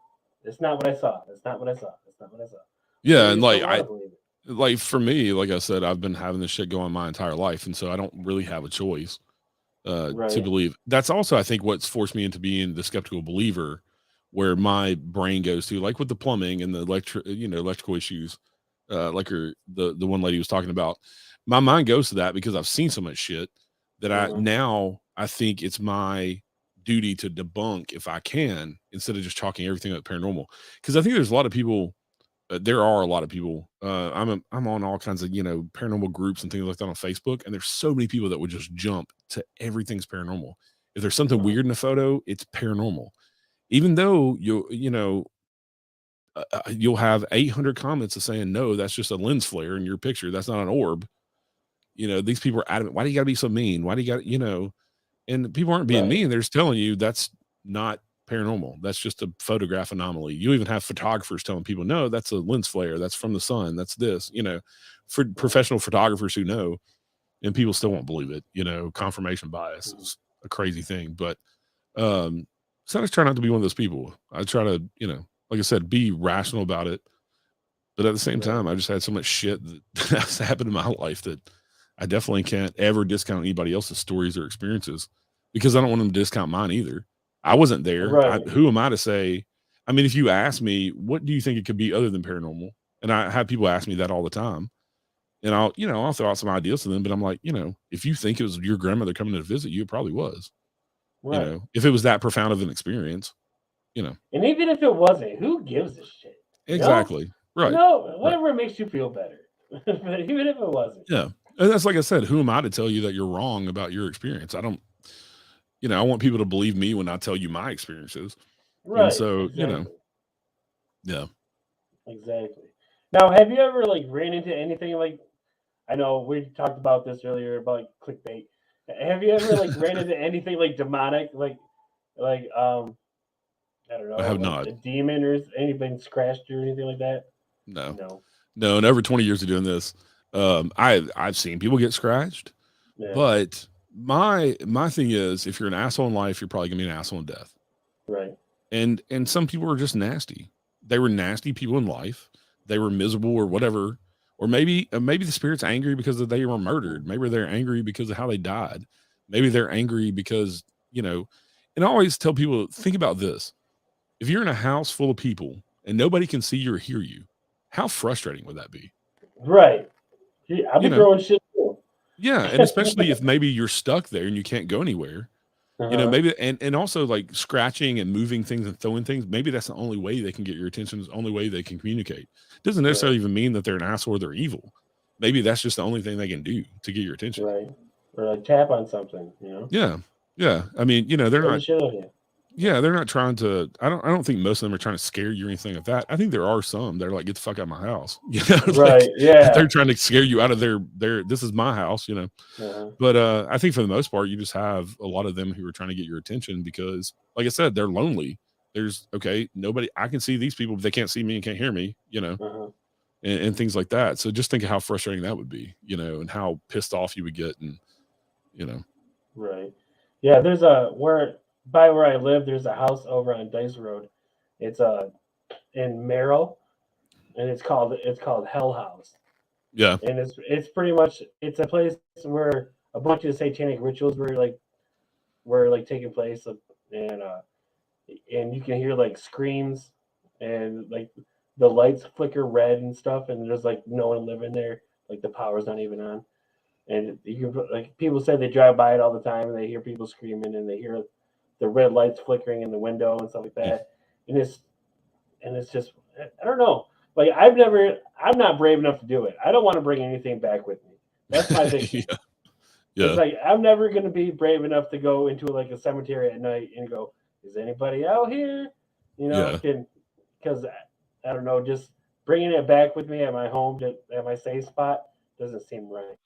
That's not what I saw. That's not what I saw. That's not what I saw. Yeah. You And still wanna believe it. like for me, like I said, I've been having this shit go on my entire life. And so I don't really have a choice to Right. believe. That's also, I think, what's forced me into being the skeptical believer, where my brain goes to, like with the plumbing and the electrical issues, like the one lady was talking about. My mind goes to that because I've seen so much shit that I think it's my duty to debunk if I can, instead of just chalking everything up paranormal. Because I think there's a lot of people. There are a lot of people. I'm on all kinds of paranormal groups and things like that on Facebook, and there's so many people that would just jump to everything's paranormal. If there's something weird in a photo, it's paranormal, even though you'll have 800 comments of saying no, that's just a lens flare in your picture. That's not an orb. These people are adamant. Why do you got to be so mean? Why do you got And people aren't being mean. They're just telling you that's not paranormal. That's just a photograph anomaly. You even have photographers telling people, no, that's a lens flare. That's from the sun. That's this, for professional photographers who know, and people still won't believe it. Confirmation bias is a crazy thing, but, so I just try not to be one of those people. I try to, like I said, be rational about it. But at the same time, I just had so much shit that has happened in my life that I definitely can't ever discount anybody else's stories or experiences, because I don't want them to discount mine either. I wasn't there. Right. Who am I to say? I mean, if you ask me, what do you think it could be other than paranormal? And I have people ask me that all the time. And I'll throw out some ideas to them, but I'm like, if you think it was your grandmother coming to visit you, it probably was. Right. If it was that profound of an experience, And even if it wasn't, who gives a shit? Exactly. Right. Whatever makes you feel better. But even if it wasn't. Yeah. And that's, like I said, who am I to tell you that you're wrong about your experience? I don't, I want people to believe me when I tell you my experiences. Right. And so, exactly. Yeah. Exactly. Now, have you ever ran into anything I know we talked about this earlier about clickbait. Have you ever ran into anything demonic, I don't know, I have not. a demon or anything scratched or anything like that? No. In over 20 years of doing this, I've seen people get scratched, but my thing is, if you're an asshole in life, you're probably gonna be an asshole in death. Right. And some people are just nasty. They were nasty people in life. They were miserable or whatever. Or maybe the spirit's angry because they were murdered. Maybe they're angry because of how they died. Maybe they're angry because, and I always tell people, think about this. If you're in a house full of people and nobody can see you or hear you, how frustrating would that be? Right. I'll be throwing shit too. Yeah. And especially if maybe you're stuck there and you can't go anywhere. Maybe, and also scratching and moving things and throwing things, maybe that's the only way they can get your attention, is the only way they can communicate. Doesn't necessarily even mean that they're an asshole or they're evil. Maybe that's just the only thing they can do to get your attention. Right. Or tap on something, Yeah. Yeah. I mean, they're not. Yeah, they're not trying to. I don't think most of them are trying to scare you or anything like that. I think there are some that are like, get the fuck out of my house. Right. Yeah. They're trying to scare you out of their this is my house, But I think for the most part, you just have a lot of them who are trying to get your attention because, like I said, they're lonely. There's nobody. I can see these people, but they can't see me and can't hear me, and things like that. So just think of how frustrating that would be, and how pissed off you would get, and Right. Yeah. There's where I live, there's a house over on Dice Road. It's in Merrill, and it's called Hell House. Yeah. And it's pretty much, it's a place where a bunch of satanic rituals were taking place, and you can hear screams and the lights flicker red and stuff, and there's no one living there, the power's not even on, and you can people say they drive by it all the time and they hear people screaming and they hear the red lights flickering in the window and stuff like that. and it's just I don't know. Like I'm not brave enough to do it. I don't want to bring anything back with me. That's my big thing. Yeah. It's Yeah. like I'm never gonna be brave enough to go into like a cemetery at night and go, "Is anybody out here?" You know, Yeah. because I don't know, just bringing it back with me at my home, at my safe spot, doesn't seem right.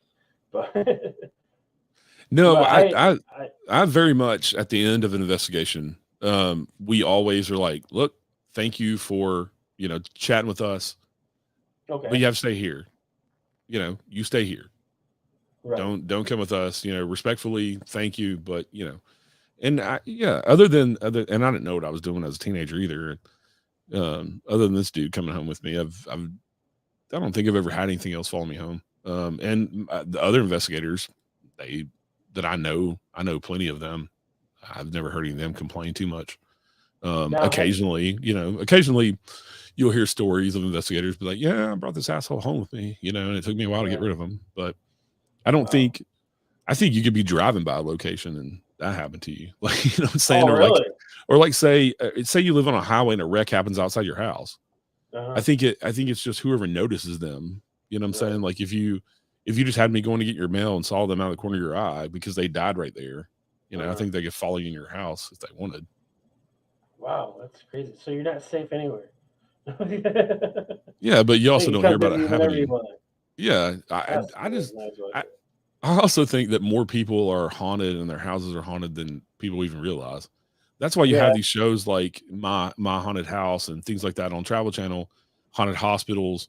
But No, but I I very much at the end of an investigation, we always are like, look, thank you for, chatting with us, but okay, you have to stay here. You stay here. right, Don't come with us, respectfully, thank you. But, and yeah, and I didn't know what I was doing as a teenager either. Other than this dude coming home with me, I don't think I've ever had anything else follow me home. And the other investigators, they that I know plenty of them. I've never heard any of them complain too much. now Occasionally you'll hear stories of investigators be like, "Yeah, I brought this asshole home with me," and it took me a while to get yeah, rid of him. But I don't wow. think I think you could be driving by a location and that happened to you, like what I'm saying, Oh really? or like say you live on a highway and a wreck happens outside your house. Uh-huh. I think it's just whoever notices them. You know what I'm Right. saying? Like if you just had me going to get your mail and saw them out of the corner of your eye because they died right there, I Uh-huh. think they could follow you in your house if they wanted. Wow, that's crazy. So you're not safe anywhere. They Yeah, but you also can don't hear come about visit it you whenever you happening. want. Yeah, That's I just nice one. I I also think that more people are haunted and their houses are haunted than people even realize. That's why you Yeah. have these shows like My Haunted House and things like that on Travel Channel, haunted hospitals,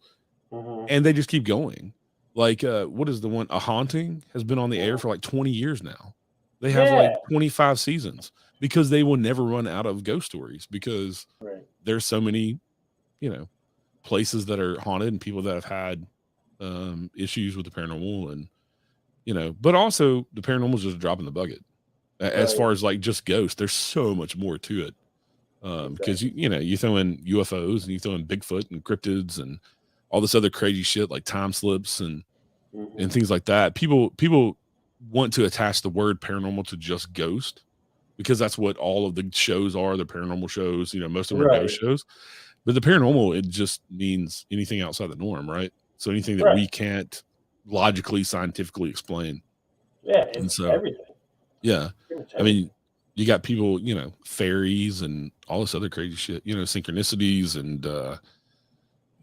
Hmm. and they just keep going. Like what is the one? A Haunting has been on the air Hmm. for like 20 years now. They have Yeah. like 25 seasons because they will never run out of ghost stories because Right. there's so many, you know, places that are haunted and people that have had issues with the paranormal and but also the paranormal is just a drop in the bucket as Right. far as like just ghosts. There's so much more to it because Exactly. you throw in UFOs and you throw in Bigfoot and cryptids and all this other crazy shit like time slips and Hmm. things like that. People want to attach the word paranormal to just ghost because that's what all of the shows are. The paranormal shows, most of them are ghost Right. shows. But the paranormal, it just means anything outside the norm, right? So anything that Right. we can't logically, scientifically explain. Yeah. And It's so, everything. yeah, Pretty much I mean, everything. you got people, fairies and all this other crazy shit, synchronicities and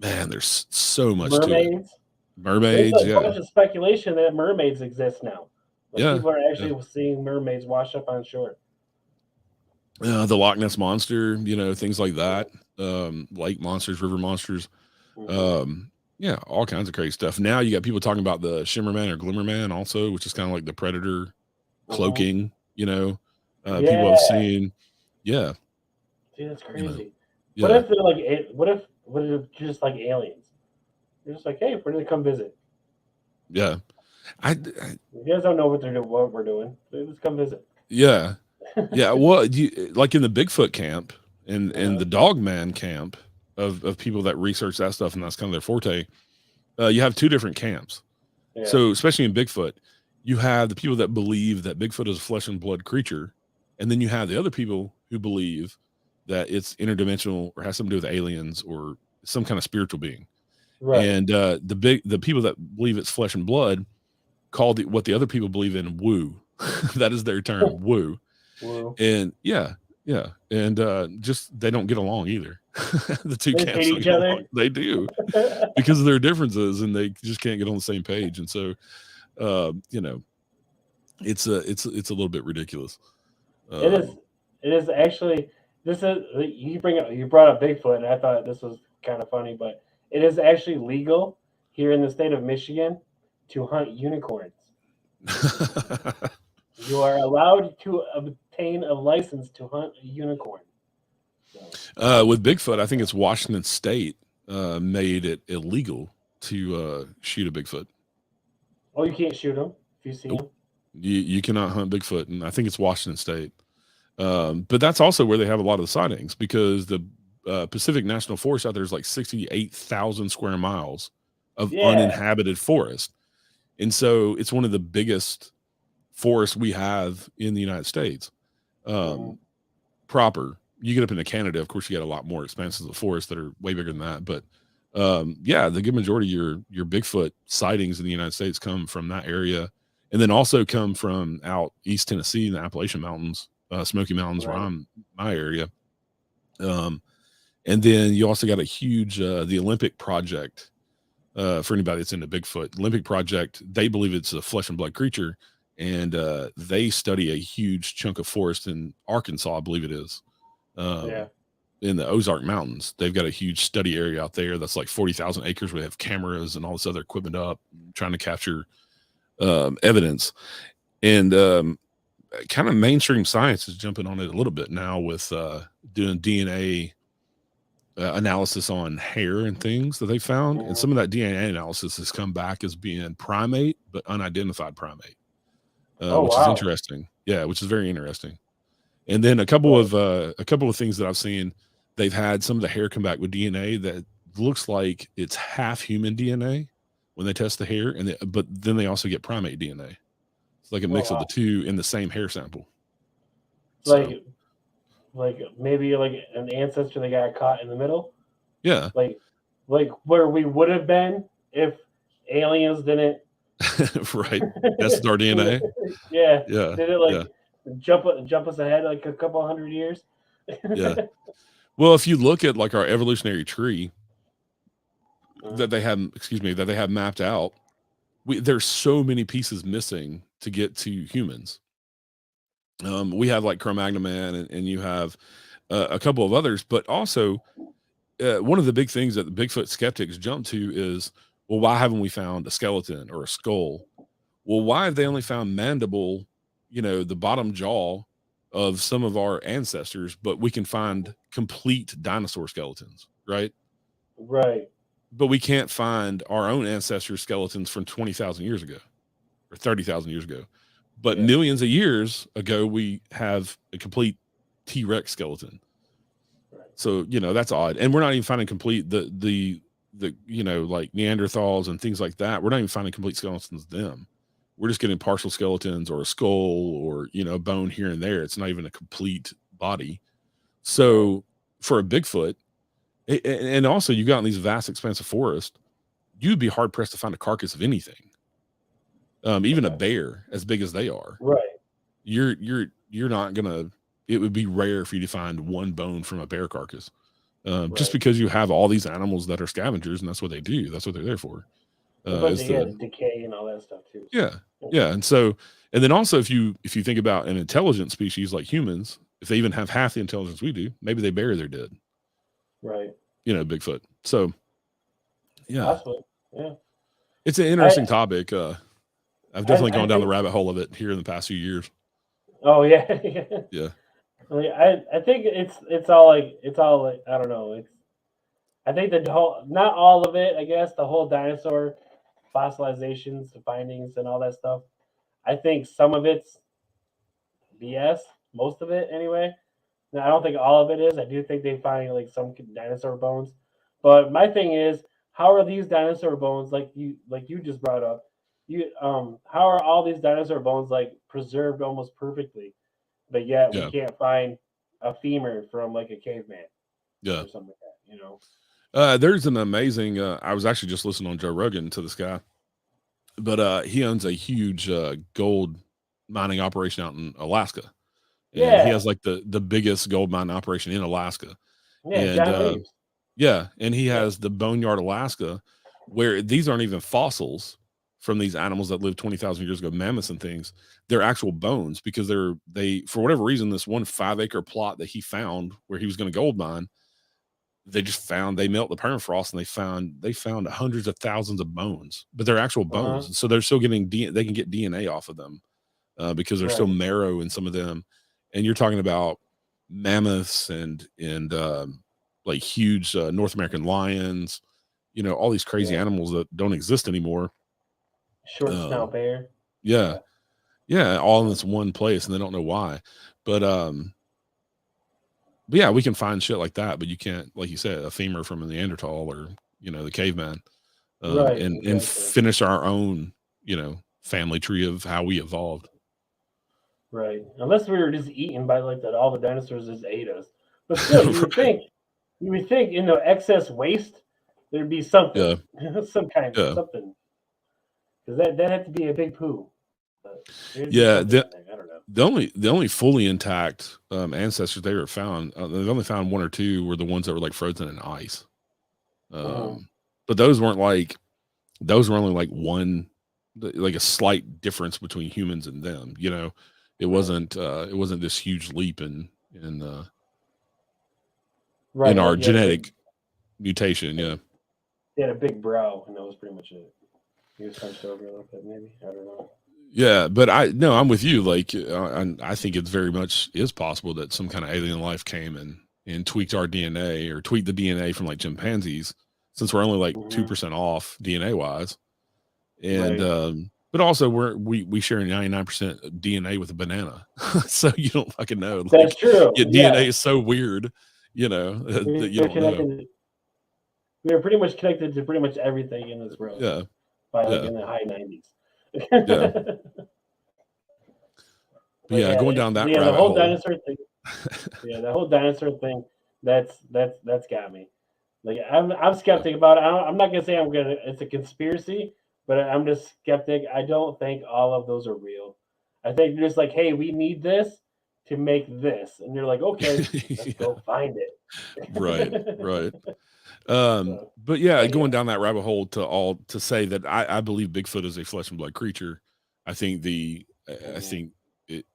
man, there's so much to it. Mermaids. There's Mermaids, a yeah, bunch of speculation that mermaids exist now. Like yeah, people are yeah. actually seeing mermaids wash up on shore. The Loch Ness monster, things like that. Lake monsters, river monsters. Hmm. Um, yeah, all kinds of crazy stuff. Now you got people talking about the Shimmerman or Glimmerman also, which is kind of like the predator Hmm. cloaking, people Yeah. have seen. Yeah, Dude, that's you know, crazy. What yeah, if they're like? What if just like aliens? You're just like, hey, where do they come visit? yeah. I You guys don't know what they're doing, what we're doing. They just come visit. yeah, yeah. Well, like in the Bigfoot camp and Uh-huh. the Dogman camp of people that research that stuff and that's kind of their forte. You have two different camps. Yeah. So, especially in Bigfoot, you have the people that believe that Bigfoot is a flesh and blood creature, and then you have the other people who believe that it's interdimensional or has something to do with aliens or some kind of spiritual being. Right. And the people that believe it's flesh and blood call what the other people believe in woo. That is their term, woo. Well, And yeah, yeah, and just they don't get along either. The two they just hate camps don't each get along. other. They do because of their differences, and they just can't get on the same page. And so uh, you know, it's a little bit ridiculous. It is. Um, It is actually. This is you brought up Bigfoot, and I thought this was kind of funny, but it is actually legal here in the state of Michigan to hunt unicorns. You are allowed to obtain a license to hunt a unicorn. So, with Bigfoot, I think it's Washington State made it illegal to shoot a Bigfoot. oh, you can't shoot them if you see Nope, them. you cannot hunt Bigfoot, and I think it's Washington State. But that's also where they have a lot of the sightings because the Pacific National Forest out there is like 68,000 square miles of Yeah. uninhabited forest. And so it's one of the biggest forests we have in the United States Hmm. proper. you get up into Canada, of course, you got a lot more expanses of forest that are way bigger than that. But yeah, the good majority of your Bigfoot sightings in the United States come from that area, and then also come from out East Tennessee in the Appalachian Mountains, Smoky Mountains, where I'm my area. And then you also got a huge the Olympic Project. For anybody that's into Bigfoot, Olympic Project, they believe it's a flesh and blood creature, and they study a huge chunk of forest in Arkansas, I believe it is, in the Ozark Mountains. They've got a huge study area out there that's like 40,000 acres where they have cameras and all this other equipment up, trying to capture evidence. And kind of mainstream science is jumping on it a little bit now with doing DNA analysis on hair and things that they found, and some of that DNA analysis has come back as being primate but unidentified primate, which is interesting. Yeah, which is very interesting. And then a couple of things that I've seen, they've had some of the hair come back with DNA that looks like it's half human DNA when they test the hair, but then they also get primate DNA. It's like a mix of the two in the same hair sample. Like maybe like an ancestor that got caught in the middle. Yeah. Like where we would have been if aliens didn't right. That's our DNA. Yeah. Yeah. Did it jump us ahead like a couple hundred years? Yeah. Well, if you look at like our evolutionary tree that they have mapped out, there's so many pieces missing to get to humans. We have like Cro-Magnon Man, and you have a couple of others, but also one of the big things that the Bigfoot skeptics jump to is, well, why haven't we found a skeleton or a skull? Well, why have they only found mandible, the bottom jaw of some of our ancestors, but we can find complete dinosaur skeletons, right? Right. But we can't find our own ancestors' skeletons from 20,000 years ago or 30,000 years ago. But millions of years ago, we have a complete T-Rex skeleton. Right. So, that's odd. And we're not even finding complete the like Neanderthals and things like that. We're not even finding complete skeletons of them. We're just getting partial skeletons or a skull or, a bone here and there. It's not even a complete body. So for a Bigfoot, and also you got in these vast expanse of forest, you'd be hard pressed to find a carcass of anything. Even a bear as big as they are, right? You're not gonna. It would be rare for you to find one bone from a bear carcass, just because you have all these animals that are scavengers, and that's what they do. That's what they're there for. Decay and all that stuff too. Yeah, and then also if you think about an intelligent species like humans, if they even have half the intelligence we do, maybe they bury their dead. Right. Bigfoot. So, yeah. Possibly. Yeah. It's an interesting topic. I've definitely gone down the rabbit hole of it here in the past few years. Oh yeah. Yeah. I think it's all like I don't know. I think the whole, not all of it, I guess, the whole dinosaur fossilizations, the findings, and all that stuff. I think some of it's BS, most of it anyway. Now, I don't think all of it is. I do think they find like some dinosaur bones, but my thing is, how are these dinosaur bones like you just brought up? How are all these dinosaur bones like preserved almost perfectly, but yet we can't find a femur from like a caveman, or something like that, There's an amazing. I was actually just listening on Joe Rogan to this guy, but he owns a huge gold mining operation out in Alaska. And he has like the biggest gold mining operation in Alaska. And and he has the Boneyard, Alaska, where these aren't even fossils from these animals that lived 20,000 years ago, mammoths and things. They're actual bones, because they for whatever reason, this 1 5-acre plot that he found where he was going to gold mine, they melt the permafrost and they found hundreds of thousands of bones, but they're actual bones. So they're still getting they can get DNA off of them because there's still marrow in some of them. And you're talking about mammoths and like huge North American lions, all these crazy animals that don't exist anymore. Short snout bear. Yeah, all in this one place, and they don't know why. But yeah, we can find shit like that, but you can't, like you said, a femur from a Neanderthal or the caveman, and finish our own family tree of how we evolved. Right. Unless we were just eaten by like that, all the dinosaurs just ate us. But still, you would think excess waste, there'd be something, Yeah, some kind of yeah, something, because that had to be a big poo. But there'd be yeah. something in there. I don't know. The only fully intact ancestors they were found, they've only found one or two were the ones that were like frozen in ice. Mhm. But those were only like like a slight difference between humans and them. It Right. wasn't this huge leap in Right. our Like genetic mutation. Yeah. he had a big brow, and that was pretty much it. He was hunched over a little bit, maybe. I don't know. Yeah, but I'm with you. Like, I think it's very much is possible that some kind of alien life came and tweaked our DNA or tweaked the DNA from like chimpanzees, since we're only like Mhm. 2% off DNA wise. And Right. but also we share 99% DNA with a banana, so you don't fucking know. That's Like, true. your Yeah, DNA is so weird, that you we're don't know. connected. We are pretty much connected to pretty much everything in this world Yeah, by like yeah, in the high 90s. yeah. But But yeah, yeah, going down that the rabbit whole hole. dinosaur thing. Yeah, the whole dinosaur thing. That's got me. Like I'm Yeah. skeptic about it. I'm not gonna say it's a conspiracy, but I'm just skeptic. I don't think all of those are real. I think they're just like, hey, we need this to make this, and you're like, okay, let's Yeah, go find right, it. right. So, But yeah, but going yeah. down that rabbit hole to say that I believe Bigfoot is a flesh and blood creature. I think I Mhm. think it,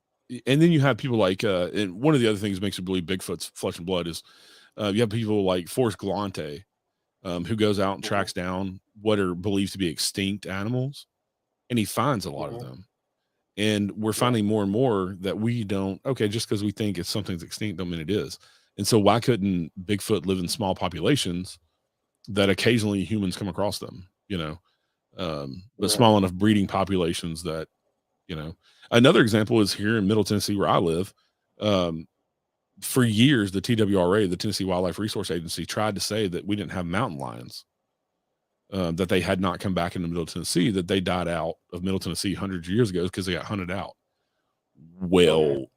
and then you have people like, and one of the other things that makes you believe Bigfoot's flesh and blood is, you have people like Forrest Galante, who goes out and Mhm. tracks down what are believed to be extinct animals, and he finds a lot of Mhm. them. And we're Yeah. finding more and more that we don't, okay, just because we think it's something's extinct don't mean it is. And so why couldn't Bigfoot live in small populations that occasionally humans come across them, but Right. small enough breeding populations that, another example is here in Middle Tennessee where I live. Um, for years, the TWRA, the Tennessee Wildlife Resource Agency, tried to say that we didn't have mountain lions, that they had not come back into Middle Tennessee, that they died out of Middle Tennessee hundreds of years ago because they got hunted out. Okay.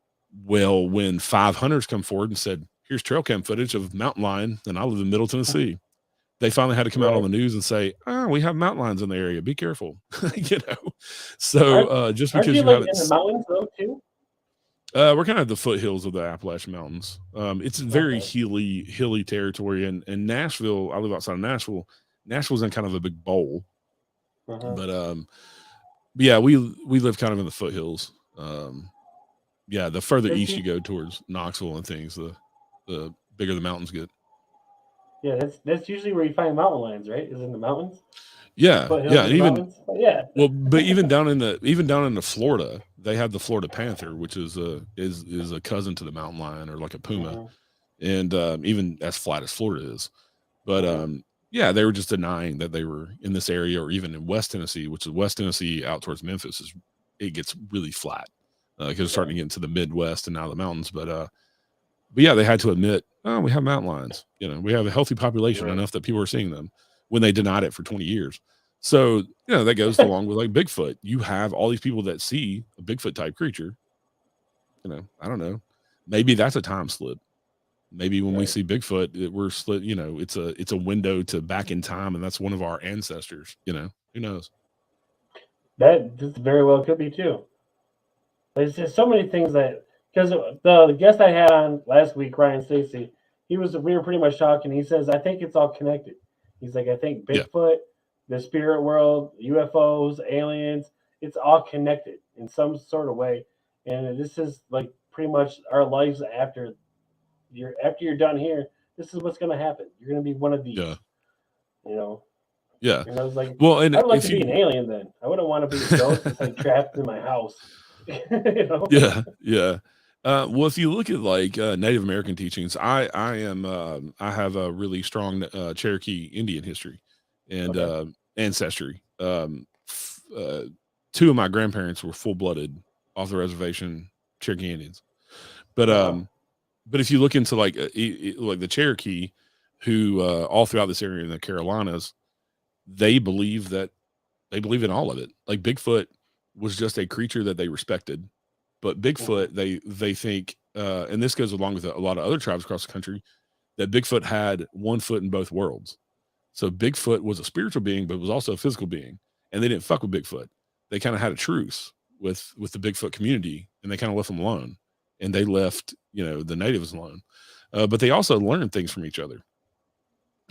Well, when 5 hunters come forward and said, "Here's trail cam footage of mountain lion," and I live in Middle Tennessee, they finally had to come out on Right. the news and say, "Oh, we have mountain lions in the area. Be careful." you know. So Aren't just aren't because you you like haven't, in the mountains though too? we're kind of at the foothills of the Appalachian Mountains. It's very Okay. hilly territory, and Nashville. I live outside of Nashville. Nashville's in kind of a big bowl, Uh-huh. but yeah, we live kind of in the foothills. Yeah, the further That's east you you. go towards Knoxville and things, the bigger the mountains get. Yeah, that's usually where you find mountain lions, right? Is in the mountains, the Yeah, foothills yeah, of and the even mountains. But yeah. well, but even down into Florida, they have the Florida panther, which is a cousin to the mountain lion or like a puma, Mhm. and even as flat as Florida is. But Mhm. yeah, they were just denying that they were in this area or even in West Tennessee, which is West Tennessee out towards Memphis. It gets really flat because it's starting Right. to get into the Midwest and now the mountains. But yeah, they had to admit, oh, we have mountain lions. We have a healthy population Right. enough that people are seeing them when they denied it for 20 years. So, that goes along with like Bigfoot. You have all these people that see a Bigfoot type creature. I don't know. Maybe that's a time slip. Maybe when we Right. see Bigfoot, we're split, it's a window to back in time, and that's one of our ancestors, who knows? That just very well could be too. There's just so many things that because the guest I had on last week, Ryan Stacy, we were pretty much talking. He says I think it's all connected. He's like I think Yeah. Bigfoot, the spirit world, UFOs, aliens, it's all connected in some sort of way. And this is like pretty much our lives after you're done here. This is what's going to happen. You're going to be one of these. Yeah. You know. Yeah. And I was like, Well, and I would like to if be an you, alien then. I wouldn't want to be a ghost that's like trapped in my house. you know. yeah, yeah. Well, if you look at like Native American teachings, I have a really strong Cherokee Indian history and Okay. ancestry. Two of my grandparents were full blooded off the reservation Cherokee Indians, but Wow. but if you look into like like the Cherokee, who all throughout this area in the Carolinas, they believe in all of it. Like Bigfoot was just a creature that they respected, but Mhm. Bigfoot they think and this goes along with a lot of other tribes across the country, that Bigfoot had one foot in both worlds. So Bigfoot was a spiritual being, but was also a physical being, and they didn't fuck with Bigfoot. They kind of had a truce with the Bigfoot community, and they kind of left them alone, and they left the natives alone. But they also learned things from each other,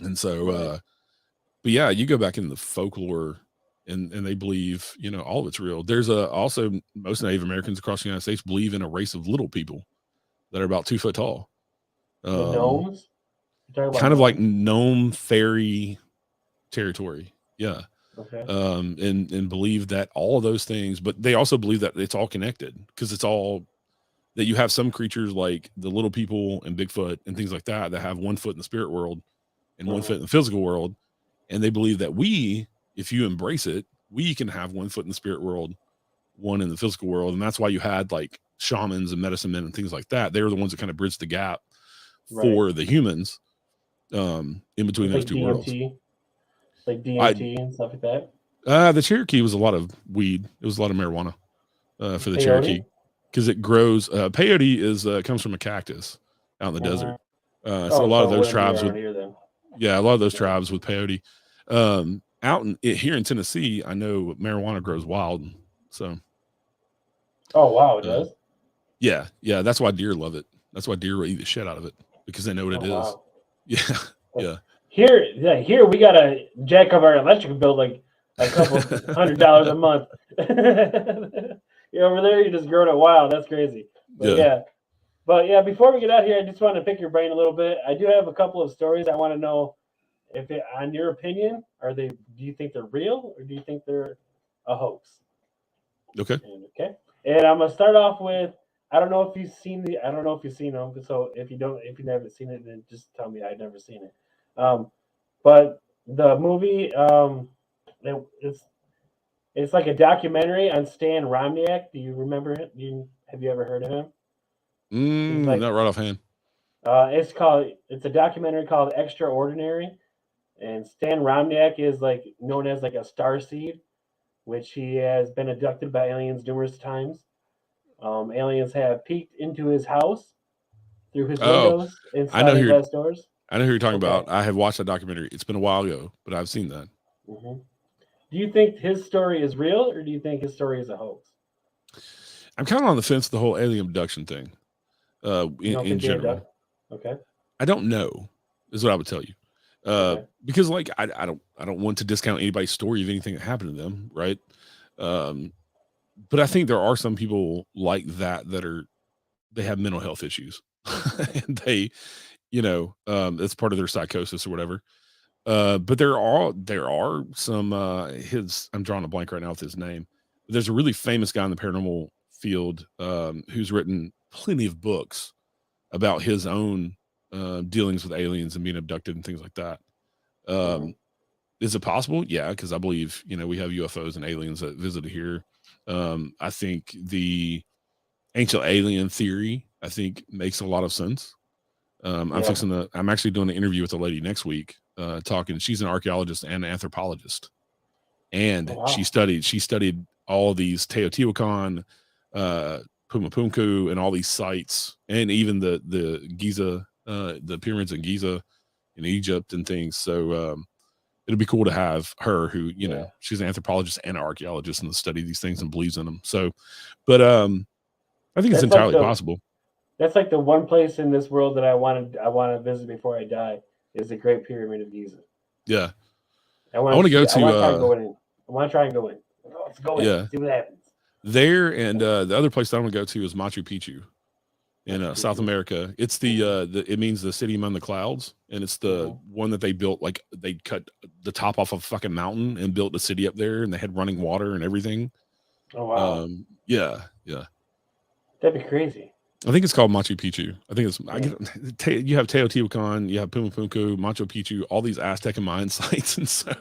and so. But yeah, you go back in the folklore, and they believe all of it's real. There's also most Native Americans across the United States believe in a race of little people that are about 2 foot tall. The gnomes? Kind of like gnome fairy territory. Yeah. Okay. And believe that all of those things, but they also believe that it's all connected, because it's all that you have some creatures like the little people and Bigfoot and things like that have 1 foot in the spirit world and 1 foot in the physical world. And they believe that if you embrace it, we can have 1 foot in the spirit world, 1 in the physical world. And that's why you had like shamans and medicine men and things like that. They were the ones that kind of bridged the gap for the humans in between those two worlds. Like DMT and stuff like that. The Cherokee was a lot of weed. It was a lot of marijuana for the Cherokee, because it grows. Peyote comes from a cactus out in the desert. So a lot of those tribes a lot of those tribes with peyote. Here in Tennessee, I know marijuana grows wild. So. Oh wow, it does. Yeah, that's why deer love it. That's why deer will eat the shit out of it, because they know what it is. Wow. Yeah. Here we gotta jack up our electric bill like a couple $100 a month. Over there, you're just growing it wild. That's crazy. But yeah, before we get out here, I just want to pick your brain a little bit. I do have a couple of stories. I want to know on your opinion, do you think they're real, or do you think they're a hoax? Okay. And I'm gonna start off with, I don't know if you've seen them. So if you never seen it, then just tell me I've never seen it. But the movie, it's like a documentary on Stan Romniak. Do you remember it? Have you ever heard of him? Not right offhand. It's a documentary called Extraordinary, and Stan Romniak is like known as like a starseed, which he has been abducted by aliens numerous times. Aliens have peeked into his house through his windows and sliding glass doors. I know who you're talking about. I have watched that documentary. It's been a while ago, but I've seen that. Mm-hmm. Do you think his story is real, or do you think his story is a hoax? I'm kind of on the fence with the whole alien abduction thing. In general, I don't know, is what I would tell you. Because like I don't want to discount anybody's story of anything that happened to them, right? But I think there are some people like that they have mental health issues, and they, it's part of their psychosis or whatever. But there are some I'm drawing a blank right now with his name. There's a really famous guy in the paranormal field who's written plenty of books about his own dealings with aliens and being abducted and things like that. Is it possible? Yeah, because I believe we have UFOs and aliens that visited here. I think the ancient alien theory makes a lot of sense. I'm actually doing an interview with a lady next week talking. She's an archaeologist and an anthropologist, and she studied all of these Teotihuacan, Pumapunku, and all these sites, and even the Giza, the pyramids in Giza in Egypt and things. So it'd be cool to have her, who she's an anthropologist and an archaeologist, and study these things and believes in them. So, but I think it's entirely possible. That's like the one place in this world that I want to visit before I die is the Great Pyramid of Giza. Yeah, I want to go to. I want to try and go in. Let's go in. Yeah. See what happens. There, and the other place that I want to go to is Machu Picchu in South America. It's it means the city among the clouds, and it's the one that they built, like they cut the top off of a fucking mountain and built a city up there, and they had running water and everything. Oh wow. Yeah. That'd be crazy. I think it's called Machu Picchu. I think it's you have Teotihuacan, you have Pumapunku, Machu Picchu, all these Aztec and Mayan sites, and so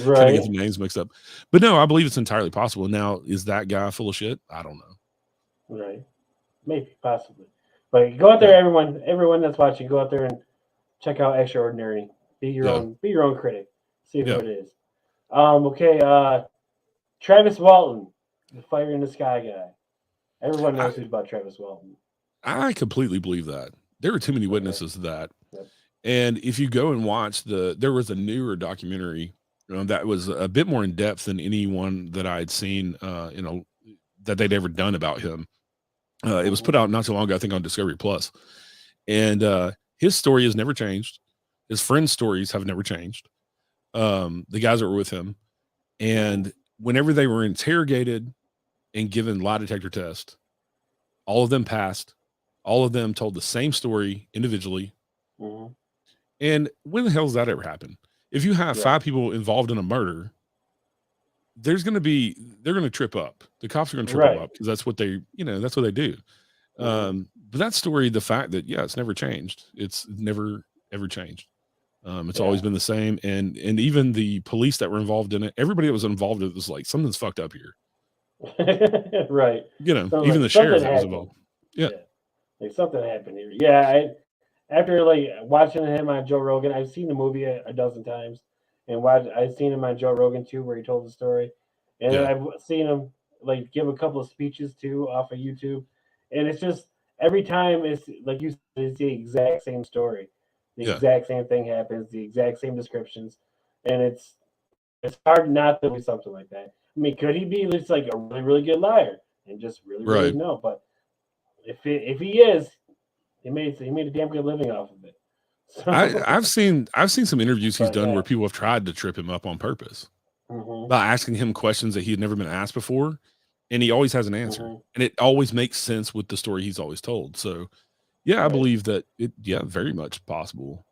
trying to get the names mixed up. But no, I believe it's entirely possible. Now, is that guy full of shit? I don't know. Right, maybe, possibly. But go out there, everyone that's watching, go out there and check out Extraordinary. Be your own critic. See who it is. Travis Walton, the Fire in the Sky guy. Everyone knows who's about Travis Walton. I completely believe that. There were too many witnesses to that. Yep. And if you go and watch there was a newer documentary that was a bit more in depth than any one that I had seen, that they'd ever done about him. It was put out not too long ago, I think on Discovery Plus. And his story has never changed. His friends' stories have never changed. The guys that were with him. And whenever they were interrogated and given lie detector tests, all of them passed. All of them told the same story individually. Mm-hmm. And when the hell does that ever happen? If you have 5 people involved in a murder, they're going to trip up. The cops are going to trip them up because that's what they do. But that story, the fact that, it's never changed. It's never, ever changed. It's always been the same. And even the police that were involved in it, everybody that was involved in it was like, something's fucked up here. Right. Even like the sheriff that was involved. Yeah. Like something happened here. Yeah. After like watching him on Joe Rogan, I've seen the movie a dozen times, and I've seen him on Joe Rogan too, where he told the story, and then I've seen him like give a couple of speeches too off of YouTube, and it's just every time it's like you said, it's the exact same story, the exact same thing happens, the exact same descriptions, and it's hard not to do something like that. I mean, could he be just like a really, really good liar and just really no? But if he is, he made a damn good living off of it. So, I've seen some interviews he's done where people have tried to trip him up on purpose by asking him questions that he had never been asked before, and he always has an answer, and it always makes sense with the story he's always told. So, I believe that very much possible.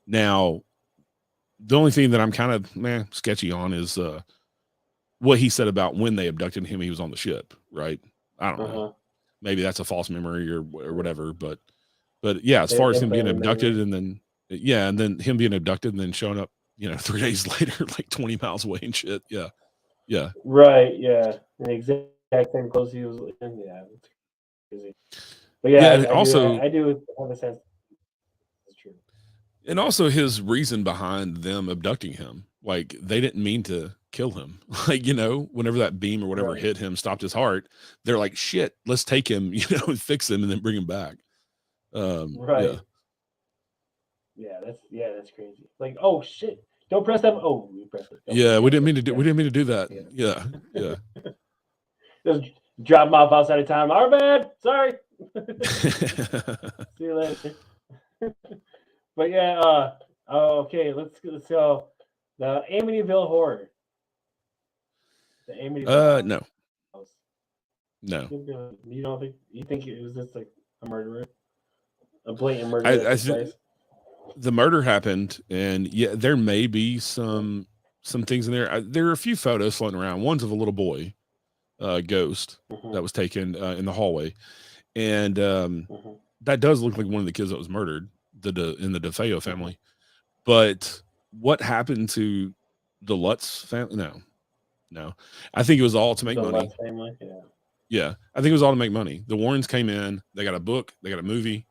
Now, the only thing that I'm kind of sketchy on is what he said about when they abducted him. He was on the ship, right? I don't know. Maybe that's a false memory or whatever, but as far as him being abducted and then him being abducted and then showing up, 3 days later, like 20 miles away and shit. Yeah. Right. Yeah. The exact same clothes he was in. Yeah. It's crazy. But I do have a sense it's true. And also his reason behind them abducting him, like they didn't mean to kill him. Like, whenever that beam or whatever hit him, stopped his heart, they're like, shit, let's take him, and fix him and then bring him back. Right. Yeah, that's crazy. Like, oh shit. Don't press that. Oh, we pressed it. We didn't mean to do that. Yeah. Just drop him off outside of town. Our bad. Sorry. See you later. But okay, let's go. The Amityville Horror. The Amityville no. House. No. You think it was just like a murderer? A blatant murder? The murder happened, and there may be some things in there. There are a few photos floating around. One's of a little boy, ghost, that was taken in the hallway, and that does look like one of the kids that was murdered in the DeFeo family. But what happened to the Lutz family? No. I think it was all to make money. Lutz family? Yeah. I think it was all to make money. The Warrens came in, they got a book, they got a movie,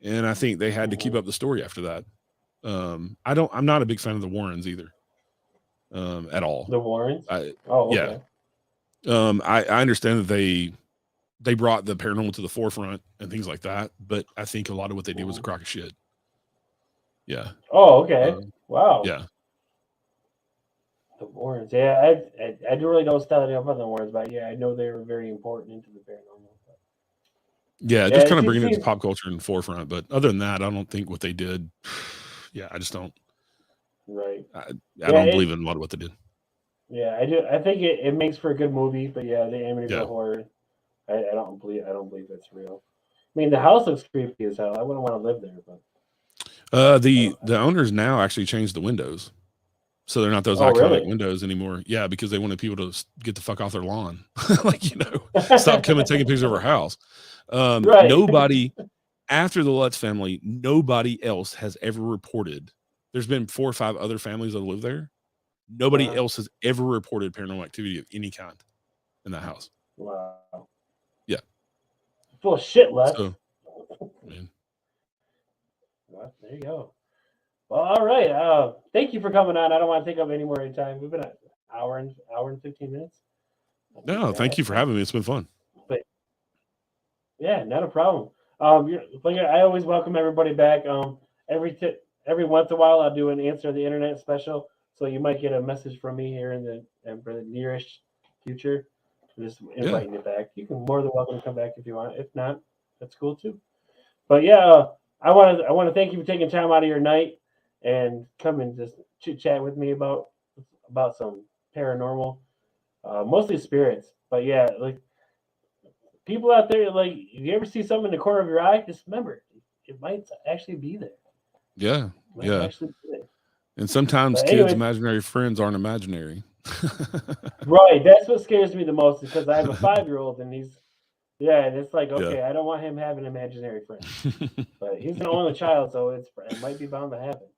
and I think they had to keep up the story after that. I'm not a big fan of the Warrens either. At all. The Warrens? Okay. Yeah. I understand that they brought the paranormal to the forefront and things like that, but I think a lot of what they did was a crock of shit. Yeah. Oh, okay. Wow. Yeah. The Warrens. Yeah, I don't really know study about the Warrens, but I know they were very important into the paranormal. Yeah, just kind of bringing it to pop culture in the forefront. But other than that, I don't think what they did. I just don't. Right. I don't believe in a lot of what they did. Yeah, I do. I think it makes for a good movie, but the Amityville Horror, I don't believe it's real. I mean, the house looks creepy as hell. I wouldn't want to live there, but the owners now actually changed the windows, so they're not those iconic windows anymore. Yeah, because they wanted people to get the fuck off their lawn, stop coming taking pictures of our house. Nobody after the Lutz family, nobody else has ever reported. There's been 4 or 5 other families that live there. Nobody else has ever reported paranormal activity of any kind in that house. Wow. Yeah. Full of shit, Lutz. So, man. Well, there you go. Well, all right. Thank you for coming on. I don't want to take up any more of your time. We've been an hour and 15 minutes. No, thank you for having me. It's been fun. Yeah, not a problem. I always welcome everybody back. Every once in a while, I'll do an answer the internet special, so you might get a message from me here in the nearest future. Just inviting you back. You can more than welcome to come back if you want. If not, that's cool too. But yeah, I want to thank you for taking time out of your night and come and just chit chat with me about some paranormal, mostly spirits. But yeah, like people out there, like if you ever see something in the corner of your eye, just remember it might actually be there. Yeah. It might Yeah. actually be there. And sometimes But kids' anyway, imaginary friends aren't imaginary. right, that's what scares me the most because I have a 5-year-old and and it's like Yeah. okay, I don't want him having imaginary friends, but he's an only child, so it might be bound to happen.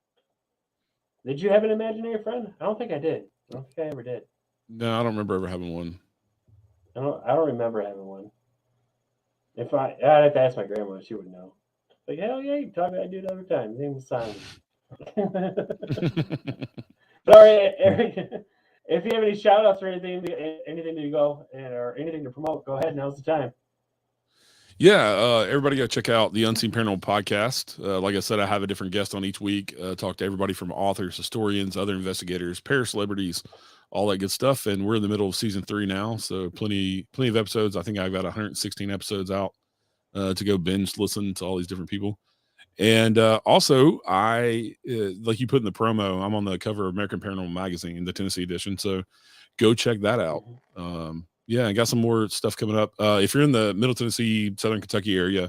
Did you have an imaginary friend? I don't think I did. I don't think I ever did. No, I don't remember ever having one. I don't remember having one. I'd have to ask my grandma, she would know. Like hell yeah, you talk I do it every time. His name was Simon. But all right, Eric, if you have any shout outs or anything to go or anything to promote, go ahead. Now's the time. Yeah, everybody go check out the Unseen Paranormal Podcast. Like I said, I have a different guest on each week. Talk to everybody from authors, historians, other investigators, celebrities, all that good stuff. And we're in the middle of season 3 now, so plenty of episodes. I think I've got 116 episodes out to go binge listen to all these different people. And also, I like you put in the promo, I'm on the cover of American Paranormal Magazine, the Tennessee edition. So go check that out. Yeah, I got some more stuff coming up. If you're in the Middle Tennessee, Southern Kentucky area,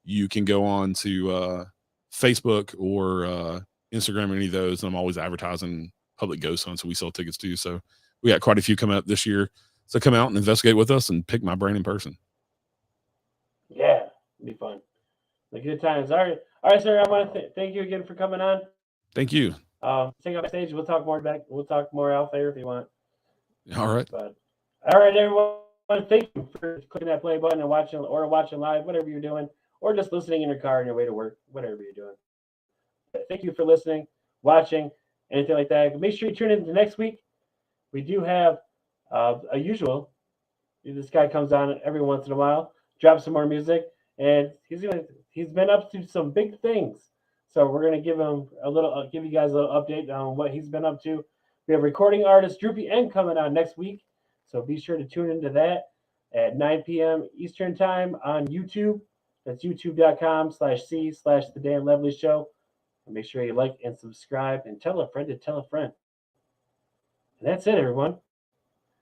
you can go on to Facebook or Instagram or any of those. And I'm always advertising public ghost hunts that we sell tickets to. So we got quite a few coming up this year. So come out and investigate with us and pick my brain in person. Yeah, it'll be fun. The good times. All right, sir. I want to thank you again for coming on. Thank you. Take off stage. We'll talk more back. We'll talk more out there if you want. All right. But all right, everyone. Thank you for clicking that play button and watching live, whatever you're doing, or just listening in your car on your way to work, whatever you're doing. But thank you for listening, watching, anything like that. Make sure you tune in to next week. We do have a usual. This guy comes on every once in a while, drops some more music, and he's been up to some big things. So we're gonna give you guys a little update on what he's been up to. We have recording artist Droopy N coming on next week. So be sure to tune into that at 9 p.m. Eastern time on YouTube. That's youtube.com/C/The Dan Levely Show. And make sure you like and subscribe and tell a friend to tell a friend. And that's it, everyone.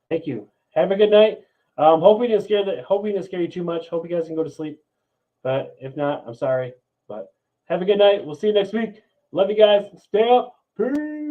Thank you. Have a good night. Hope we didn't scare you too much. Hope you guys can go to sleep. But if not, I'm sorry. But have a good night. We'll see you next week. Love you guys. Stay up. Peace.